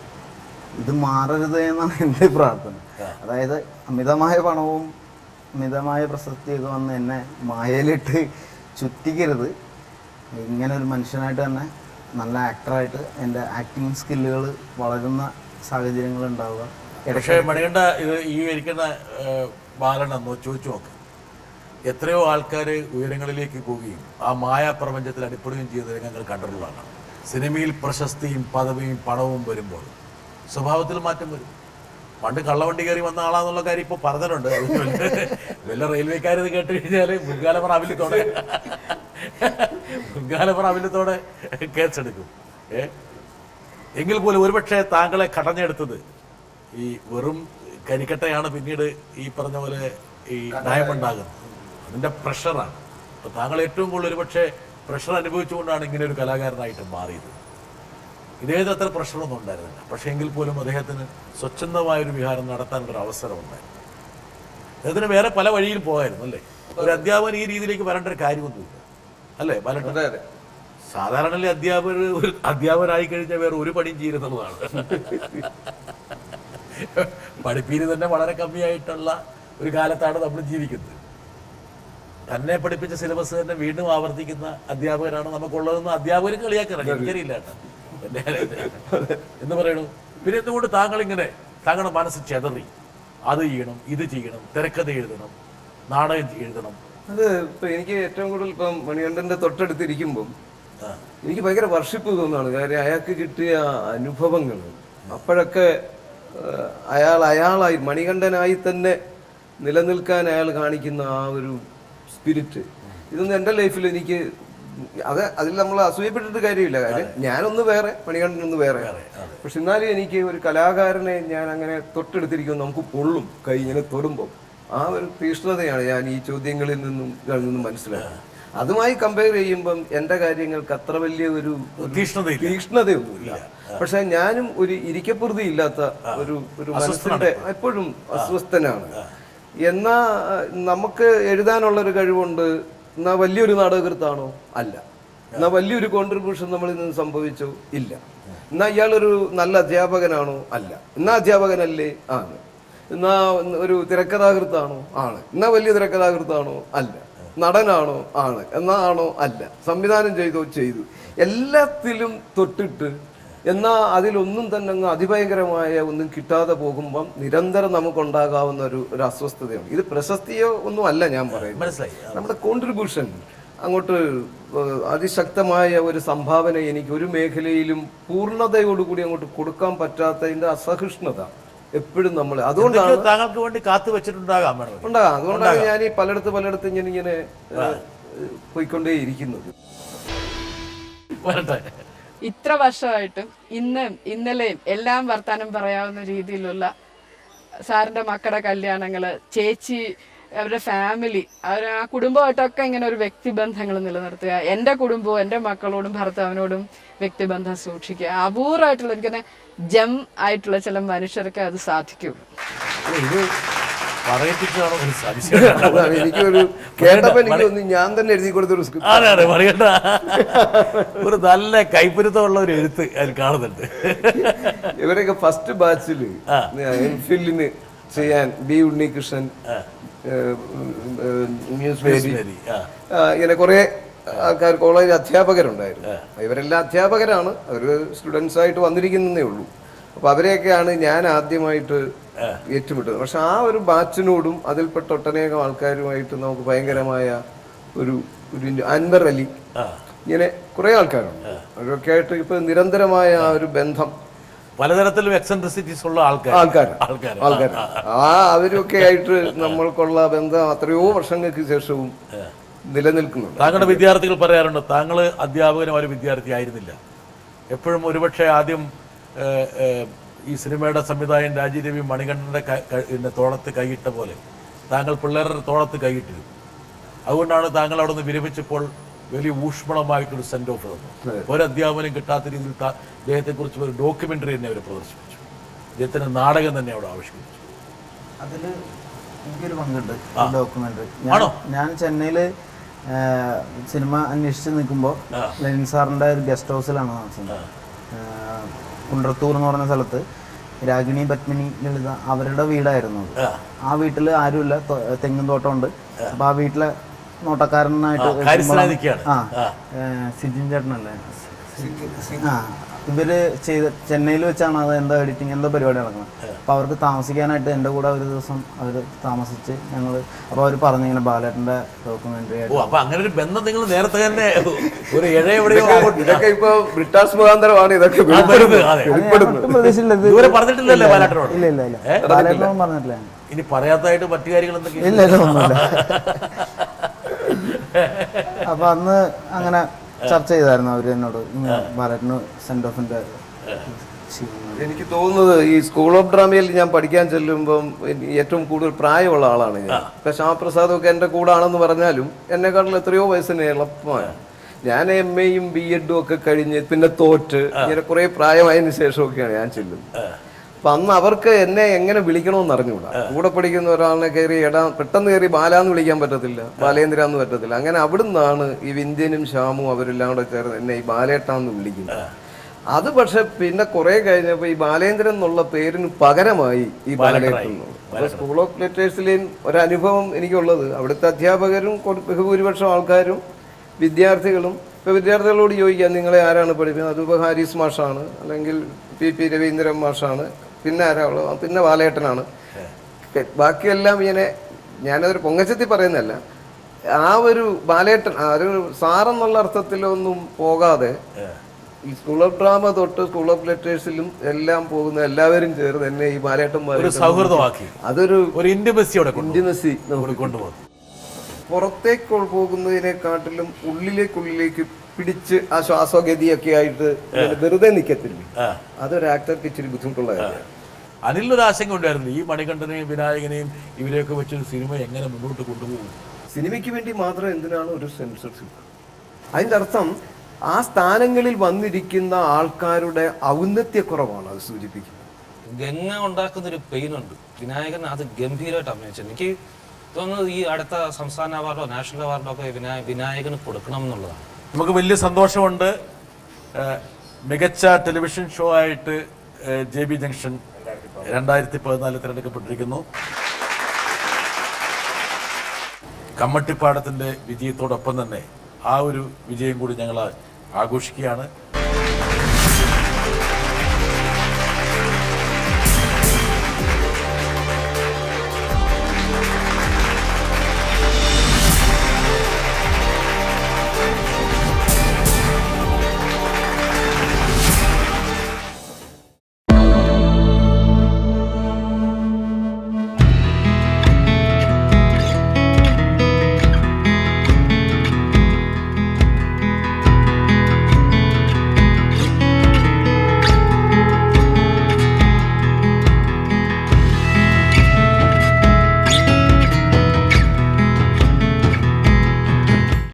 ഇത് മാറരുത് എന്നാണ് എൻ്റെ പ്രാർത്ഥന. അതായത് അമിതമായ പണവും അമിതമായ പ്രശസ്തിയൊക്കെ വന്ന് എന്നെ മായയിലിട്ട് ചുറ്റിക്കരുത്. ഇങ്ങനെ ഒരു മനുഷ്യനായിട്ട് തന്നെ നല്ല ആക്ടറായിട്ട് എൻ്റെ ആക്ടിങ് സ്കില്ലുകൾ വളരുന്ന സാഹചര്യങ്ങൾ ഉണ്ടാവുക. പക്ഷേ മണികണ്ഠ, ഇത് ഈ ഇരിക്കുന്ന ബാലനെന്നോ ചോദിച്ചു നോക്ക്, എത്രയോ ആൾക്കാർ ഉയരങ്ങളിലേക്ക് പോവുകയും ആ മായാപ്രപഞ്ചത്തിൽ അടിപ്പെടുകയും ചെയ്യുന്ന രംഗങ്ങൾ കണ്ടിട്ടുള്ളതാണ്. സിനിമയിൽ പ്രശസ്തിയും പദവിയും പണവും വരുമ്പോൾ സ്വഭാവത്തിൽ മാറ്റം വരും. പണ്ട് കള്ളവണ്ടി കയറി വന്ന ആളാന്നുള്ള കാര്യം ഇപ്പോൾ പറഞ്ഞിട്ടുണ്ട്. വല്ല റെയിൽവേക്കാരിത് കേട്ട് കഴിഞ്ഞാൽ മുൻകാലപ്രാബല്യത്തോടെ കേസെടുക്കും. എങ്കിൽ പോലും ഒരുപക്ഷെ താങ്കളെ കടഞ്ഞെടുത്തത് ഈ വെറും കരിക്കട്ടയാണ് പിന്നീട് ഈ പറഞ്ഞ പോലെ ഈ നയമുണ്ടാകുന്നത്. അതിൻ്റെ പ്രഷറാണ്. അപ്പോൾ താങ്കൾ ഏറ്റവും കൂടുതൽ ഒരുപക്ഷെ പ്രഷർ അനുഭവിച്ചുകൊണ്ടാണ് ഇങ്ങനെ ഒരു കലാകാരനായിട്ട് മാറിയത്. ഇദ്ദേഹത്തിന് അത്ര പ്രഷറൊന്നും ഉണ്ടായിരുന്നില്ല. പക്ഷേ എങ്കിൽ പോലും അദ്ദേഹത്തിന് സ്വച്ഛന്തമായൊരു വിഹാരം നടത്താനുള്ളൊരു അവസരം ഉണ്ടായിരുന്നു. അദ്ദേഹത്തിന് വേറെ പല വഴിയിൽ പോകായിരുന്നു, അല്ലേ? ഒരു അധ്യാപകൻ ഈ രീതിയിലേക്ക് വരേണ്ട ഒരു കാര്യമൊന്നുമില്ല, അല്ലേ? സാധാരണ ഒരു അധ്യാപകനായി കഴിഞ്ഞാൽ വേറെ ഒരു പണിയും ചെയ്യുന്നതാണ്. പഠിപ്പീര് തന്നെ വളരെ കമ്മിയായിട്ടുള്ള ഒരു കാലത്താണ് നമ്മൾ ജീവിക്കുന്നത്. തന്നെ പഠിപ്പിച്ച സിലബസ് തന്നെ വീണ്ടും ആവർത്തിക്കുന്ന അധ്യാപകരാണ് നമുക്കുള്ളതെന്ന് അധ്യാപകർ കളിയാക്കണം. എനിക്കറിയില്ല എന്ന് പറയണു. പിന്നെ എന്തുകൊണ്ട് താങ്കളുടെ മനസ്സ് ചെതറി അത് ചെയ്യണം, ഇത് ചെയ്യണം, തിരക്കഥ എഴുതണം, നാടകം എഴുതണം? അത് ഇപ്പൊ എനിക്ക് ഏറ്റവും കൂടുതൽ ഇപ്പം മണികണ്ഠന്റെ തൊട്ടടുത്തിരിക്കുമ്പം എനിക്ക് ഭയങ്കര വർഷിപ്പ് തോന്നുകയാണ്. കാര്യം അയാൾക്ക് കിട്ടിയ അനുഭവങ്ങൾ അപ്പോഴൊക്കെ അയാളായി മണികണ്ഠനായി തന്നെ നിലനിൽക്കാൻ അയാൾ കാണിക്കുന്ന ആ ഒരു സ്പിരിറ്റ്, ഇതൊന്നും എൻ്റെ ലൈഫിൽ എനിക്ക് അതിൽ നമ്മൾ അസൂയപ്പെട്ടിട്ട് കാര്യമില്ല. കാര്യം ഞാനൊന്ന് വേറെ, മണികണ്ഠനൊന്ന് വേറെ. പക്ഷെ എന്നാലും എനിക്ക് ഒരു കലാകാരനെ ഞാൻ അങ്ങനെ തൊട്ടെടുത്തിരിക്കും, നമുക്ക് പൊള്ളും കൈ ഇങ്ങനെ തൊടുമ്പോൾ. ആ ഒരു തീഷ്ണതയാണ് ഞാൻ ഈ ചോദ്യങ്ങളിൽ നിന്നും മനസ്സിലാക്കുന്നത്. അതുമായി കമ്പയർ ചെയ്യുമ്പം എൻ്റെ കാര്യങ്ങൾക്ക് അത്ര വലിയ ഒരു തീഷ്ണതയൊന്നുമില്ല. പക്ഷെ ഞാനും ഒരു ഇരിക്കപ്പുറതി ഇല്ലാത്ത ഒരു മനസ്സിന്റെ എപ്പോഴും അസ്വസ്ഥനാണ്. എന്നാ നമുക്ക് എഴുതാനുള്ളൊരു കഴിവുണ്ട്. എന്നാ വലിയൊരു നാടകകൃത്താണോ? അല്ല. എന്നാ വലിയൊരു കോൺട്രിബ്യൂഷൻ നമ്മളിൽ നിന്ന് സംഭവിച്ചോ? ഇല്ല. എന്നാ ഇയാളൊരു നല്ല അധ്യാപകനാണോ? അല്ല. എന്നാ അധ്യാപകനല്ലേ? ആണ്. എന്നാ ഒരു തിരക്കഥാകൃത്താണോ? ആണ്. എന്നാ വലിയ തിരക്കഥാകൃത്താണോ? അല്ല. നടനാണോ? ആണ്. എന്നാ ആണോ? അല്ല. സംവിധാനം ചെയ്തു. എല്ലാത്തിലും തൊട്ടിട്ട് എന്നാൽ അതിലൊന്നും തന്നെ അങ്ങ് അതിഭയങ്കരമായ ഒന്നും കിട്ടാതെ പോകുമ്പം നിരന്തരം നമുക്കുണ്ടാകാവുന്ന ഒരു അസ്വസ്ഥതയാണ്. ഇത് പ്രശസ്തിയോ ഒന്നും അല്ല ഞാൻ പറയുന്നത്, മനസ്സിലായി. നമ്മുടെ കോൺട്രിബ്യൂഷൻ അങ്ങോട്ട് അതിശക്തമായ ഒരു സംഭാവന എനിക്ക് ഒരു മേഖലയിലും പൂർണ്ണതയോടുകൂടി അങ്ങോട്ട് കൊടുക്കാൻ പറ്റാത്തതിന്റെ അസഹിഷ്ണുത എപ്പോഴും നമ്മൾ അതുകൊണ്ടാണ് താങ്കൾക്ക് വേണ്ടി കാത്തു വെച്ചിട്ടുണ്ടാകാം. അതുകൊണ്ടാണ് ഞാൻ ഈ പലയിടത്ത് ഇങ്ങനെ പോയിക്കൊണ്ടേ ഇരിക്കുന്നത്. ഇത്ര വർഷമായിട്ടും ഇന്നലെയും എല്ലാം വർത്താനം പറയാവുന്ന രീതിയിലുള്ള സാറിന്റെ മക്കളുടെ കല്യാണങ്ങള്, ചേച്ചി അവരുടെ ഫാമിലി, ആ കുടുംബമായിട്ടൊക്കെ ഇങ്ങനെ ഒരു വ്യക്തിബന്ധങ്ങൾ നിലനിർത്തുക, എൻ്റെ കുടുംബവും എൻ്റെ മക്കളോടും ഭർത്താവിനോടും വ്യക്തിബന്ധം സൂക്ഷിക്കുക, അപൂർവമായിട്ടുള്ള എനിക്കന്നെ ജം ആയിട്ടുള്ള ചില മനുഷ്യർക്ക് അത് സാധിക്കുള്ളൂ. എനിക്കൊരു കേട്ടപ്പോ എനിക്ക് ഞാൻ തന്നെ എഴുതി കൊടുത്തൊരു ഒരു നല്ല കൈപ്പുരുത്തമുള്ള ഒരു എഴുത്ത് അതിൽ കാണുന്നുണ്ട്. ഇവരൊക്കെ ഫസ്റ്റ് ബാച്ചില് എംഫില്ലിന് ചെയ്യാൻ ബി ഉണ്ണികൃഷ്ണൻ, ഇങ്ങനെ കുറെ ആൾക്കാർ കോളേജ് അധ്യാപകരുണ്ടായിരുന്നു. ഇവരെല്ലാം അധ്യാപകരാണ്, അവർ സ്റ്റുഡൻസ് ആയിട്ട് വന്നിരിക്കുന്നതേ ഉള്ളൂ. അപ്പൊ അവരെയൊക്കെയാണ് ഞാൻ ആദ്യമായിട്ട് ഏറ്റുമുട്ടത്. പക്ഷെ ആ ഒരു ബാച്ചിനോടും അതിൽപ്പെട്ട ഒട്ടനേകം ആൾക്കാരുമായിട്ട് നമുക്ക് ഭയങ്കരമായ ഒരു അൻവർ അലി, ഇങ്ങനെ കുറെ ആൾക്കാരുണ്ട്. അവരൊക്കെ ആയിട്ട് ഇപ്പൊ നിരന്തരമായ ആ ഒരു ബന്ധം, പലതരത്തിലും എക്സെൻട്രിസിറ്റീസ് ഉള്ള ആൾക്കാർ അവരൊക്കെ ആയിട്ട് നമ്മൾക്കുള്ള ബന്ധം എത്രയോ വർഷങ്ങൾക്ക് ശേഷവും നിലനിൽക്കുന്നുണ്ട്. താങ്കളുടെ വിദ്യാർത്ഥികൾ പറയാറുണ്ട് താങ്കൾ അധ്യാപകനും ഒരു വിദ്യാർത്ഥി ആയിരുന്നില്ല. എപ്പോഴും ഒരുപക്ഷെ ആദ്യം ഈ സിനിമയുടെ സംവിധായകൻ രാജീവ് രവി മണികണ്ഠന്റെ തോളത്ത് കൈയിട്ട പോലെ താങ്കൾ പിള്ളേരുടെ തോളത്ത് കൈയിട്ടിരുന്നു. അതുകൊണ്ടാണ് താങ്കൾ അവിടെ നിന്ന് വിരമിച്ചപ്പോൾ വലിയ ഊഷ്മളമായിട്ടൊരു സെൻഡ് ഓഫ് തന്നു. ഒരു അധ്യാപനം കിട്ടാത്ത രീതിയിൽ അദ്ദേഹത്തെക്കുറിച്ച് ഒരു ഡോക്യുമെന്ററി തന്നെ അവർ പ്രദർശിപ്പിച്ചു. അദ്ദേഹത്തിന്റെ നാടകം തന്നെ അവിടെ ആവിഷ്കരിച്ചു. അതിൽ എനിക്കൊരു പങ്കുണ്ട് ഡോക്യുമെന്ററി. ഞാൻ ചെന്നൈയില് സിനിമ അന്വേഷിച്ച് നിൽക്കുമ്പോൾ ലെനിൻ സാറിന്റെ ഒരു ഗസ്റ്റ് ഹൗസിലാണ് താമസിക്കുന്നത്. കുണ്ടത്തൂർ എന്ന് പറഞ്ഞ സ്ഥലത്ത് രാഗിണി പത്മിനി ലളിത അവരുടെ വീടായിരുന്നു അത്. ആ വീട്ടിൽ ആരുമില്ല, തെങ്ങും തോട്ടമുണ്ട്. അപ്പൊ ആ വീട്ടിലെ നോട്ടക്കാരനായിട്ട് സിജിൻ ചേട്ടനല്ലേ, ഇവര് ചെന്നൈയിൽ വെച്ചാണ് അത് എന്തോ എഡിറ്റിംഗ് എന്തോ പരിപാടി നടക്കുന്നത്. അപ്പോൾ അവർക്ക് താമസിക്കാനായിട്ട് എൻ്റെ കൂടെ ഒരു ദിവസം അവർ താമസിച്ച് ഞങ്ങൾ, അപ്പോൾ അവർ പറഞ്ഞു ഇങ്ങനെ ബാലേട്ടൻ്റെ ഡോക്യുമെന്ററി ആയിട്ട്. അപ്പൊ അങ്ങനെ ഒരു ബന്ധം നിങ്ങൾ നേരത്തെ തന്നെ ഒരു എവിടെയോ ഇതൊക്കെ ഇപ്പൊ ബ്രിട്ടാസ് മുഖാന്തരമാണ് ഇതൊക്കെ പ്രതീക്ഷയില്ല. പറഞ്ഞിട്ടില്ലല്ലേ ബാലേട്ടനോട്? ഇല്ല ഇല്ല ഇല്ല, ബാലേട്ടനോട് പറഞ്ഞിട്ടില്ല. ഇനി പറയാത്തായിട്ട് മറ്റു കാര്യങ്ങൾ എന്തൊക്കെയാണ്? ഇല്ല ഇല്ല, ഒന്നുമില്ല. അപ്പൊ അന്ന് അങ്ങനെ ചർച്ച ചെയ്തായിരുന്നു അവര് എന്നോട് ബാലേട്ടന് സെന്റ് ഓഫിന്റെ. എനിക്ക് തോന്നുന്നത് ഈ സ്കൂൾ ഓഫ് ഡ്രാമയിൽ ഞാൻ പഠിക്കാൻ ചെല്ലുമ്പം ഏറ്റവും കൂടുതൽ പ്രായമുള്ള ആളാണ് ഞാൻ. ഇപ്പൊ ശ്യാമപ്രസാദ് ഒക്കെ എന്റെ കൂടാണെന്ന് പറഞ്ഞാലും എന്നെക്കാട്ടിലും എത്രയോ വയസ്സിന് എളുപ്പമാണ്. ഞാൻ MA-യും B.Ed ഒക്കെ കഴിഞ്ഞ് പിന്നെ തോറ്റ് ഇങ്ങനെ കുറെ പ്രായമായതിനു ശേഷമൊക്കെയാണ് ഞാൻ ചെല്ലുന്നത്. അപ്പൊ അന്ന് അവർക്ക് എന്നെ എങ്ങനെ വിളിക്കണമെന്ന് അറിഞ്ഞുകൂടാ. കൂടെ പഠിക്കുന്ന ഒരാളിനെ കയറി പെട്ടെന്ന് കയറി ബാലാന്ന് വിളിക്കാൻ പറ്റത്തില്ല, ബാലേന്ദ്ര എന്ന് പറ്റത്തില്ല. അങ്ങനെ അവിടുന്നാണ് ഈ വിന്ധ്യനും ശ്യാമും അവരെല്ലാം കൂടെ ചേർന്ന് എന്നെ ഈ ബാലേട്ടാന്ന് വിളിക്കുന്നത്. അത് പക്ഷെ പിന്നെ കുറെ കഴിഞ്ഞപ്പോ ഈ ബാലേന്ദ്രൻ എന്നുള്ള പേരിന് പകരമായി ഈ ബാലേട്ടൻ. അപ്പൊ സ്കൂൾ ഓഫ് ലിറ്ററേച്ചറിലെയും ഒരനുഭവം എനിക്കുള്ളത്, അവിടുത്തെ അധ്യാപകരും ബഹുഭൂരിപക്ഷം ആൾക്കാരും വിദ്യാർത്ഥികളും. ഇപ്പൊ വിദ്യാർത്ഥികളോട് ചോദിക്കാം നിങ്ങളെ ആരാണ് പഠിപ്പിക്കുന്നത്, അതിപ്പോ ഹാരിസ് മാഷാണ്, അല്ലെങ്കിൽ P.P. രവീന്ദ്രൻ മാഷാണ്, പിന്നെ ആരാ ഉള്ളത്, പിന്നെ ബാലേട്ടനാണ്. ബാക്കിയെല്ലാം ഇങ്ങനെ, ഞാനതൊരു പൊങ്ങച്ചത്തി പറയുന്നതല്ല, ആ ഒരു ബാലേട്ടൻ ഒരു സാറെന്നുള്ള അർത്ഥത്തിലൊന്നും പോകാതെ ഈ സ്കൂൾ ഓഫ് ഡ്രാമ തൊട്ട് സ്കൂൾ ഓഫ് ലിറ്ററേച്ചറിലും എല്ലാം പോകുന്ന എല്ലാവരും ചേർന്ന് എന്നെ ഈ ബാലേട്ടന്മാർ സൗഹൃദമാക്കി അതൊരു ഇന്റിമസി കൊണ്ടുപോകും. പുറത്തേക്ക് പോകുന്നതിനെക്കാട്ടിലും ഉള്ളിലേക്ക് പിടിച്ച് ആ ശ്വാസഗതിയൊക്കെ ആയിട്ട് വെറുതെ നിൽക്കത്തില്ല. അതൊരു ആക്ടർക്ക് ഇച്ചിരി ബുദ്ധിമുട്ടുള്ള കാര്യമാണ്. അതിലൊരു ആശങ്ക ഉണ്ടായിരുന്നു, ഈ മണികണ്ഠനെയും വിനായകനെയും ഇവരെയൊക്കെ വെച്ചൊരു സിനിമ എങ്ങനെ മുന്നോട്ട് കൊണ്ടുപോകും? സിനിമയ്ക്ക് വേണ്ടി മാത്രം എന്തിനാണ് ഒരു സെൻസർഷിപ്പ്? അതിന്റെ അർത്ഥം ആ സ്ഥാനങ്ങളിൽ വന്നിരിക്കുന്ന ആൾക്കാരുടെ ഔന്നത്യക്കുറവാണ് അത് സൂചിപ്പിക്കുന്നത്. ഗംഗ ഉണ്ടാക്കുന്നൊരു പെയിനുണ്ട്. വിനായകൻ അത് ഗംഭീരമായിട്ട് അഭിനയിച്ചു. എനിക്ക് തോന്നുന്നത് ഈ അടുത്ത സംസ്ഥാന അവാർഡോ നാഷണൽ അവാർഡോ ഒക്കെ വിനായകന് കൊടുക്കണം എന്നുള്ളതാണ്. നമുക്ക് വലിയ സന്തോഷമുണ്ട്. മികച്ച ടെലിവിഷൻ ഷോ ആയിട്ട് JB ജംഗ്ഷൻ 2014 തിരഞ്ഞെടുക്കപ്പെട്ടിരിക്കുന്നു. കമ്മട്ടിപ്പാടത്തിൻ്റെ വിജയത്തോടൊപ്പം തന്നെ ആ ഒരു വിജയം കൂടി ഞങ്ങൾ ആഘോഷിക്കുകയാണ്.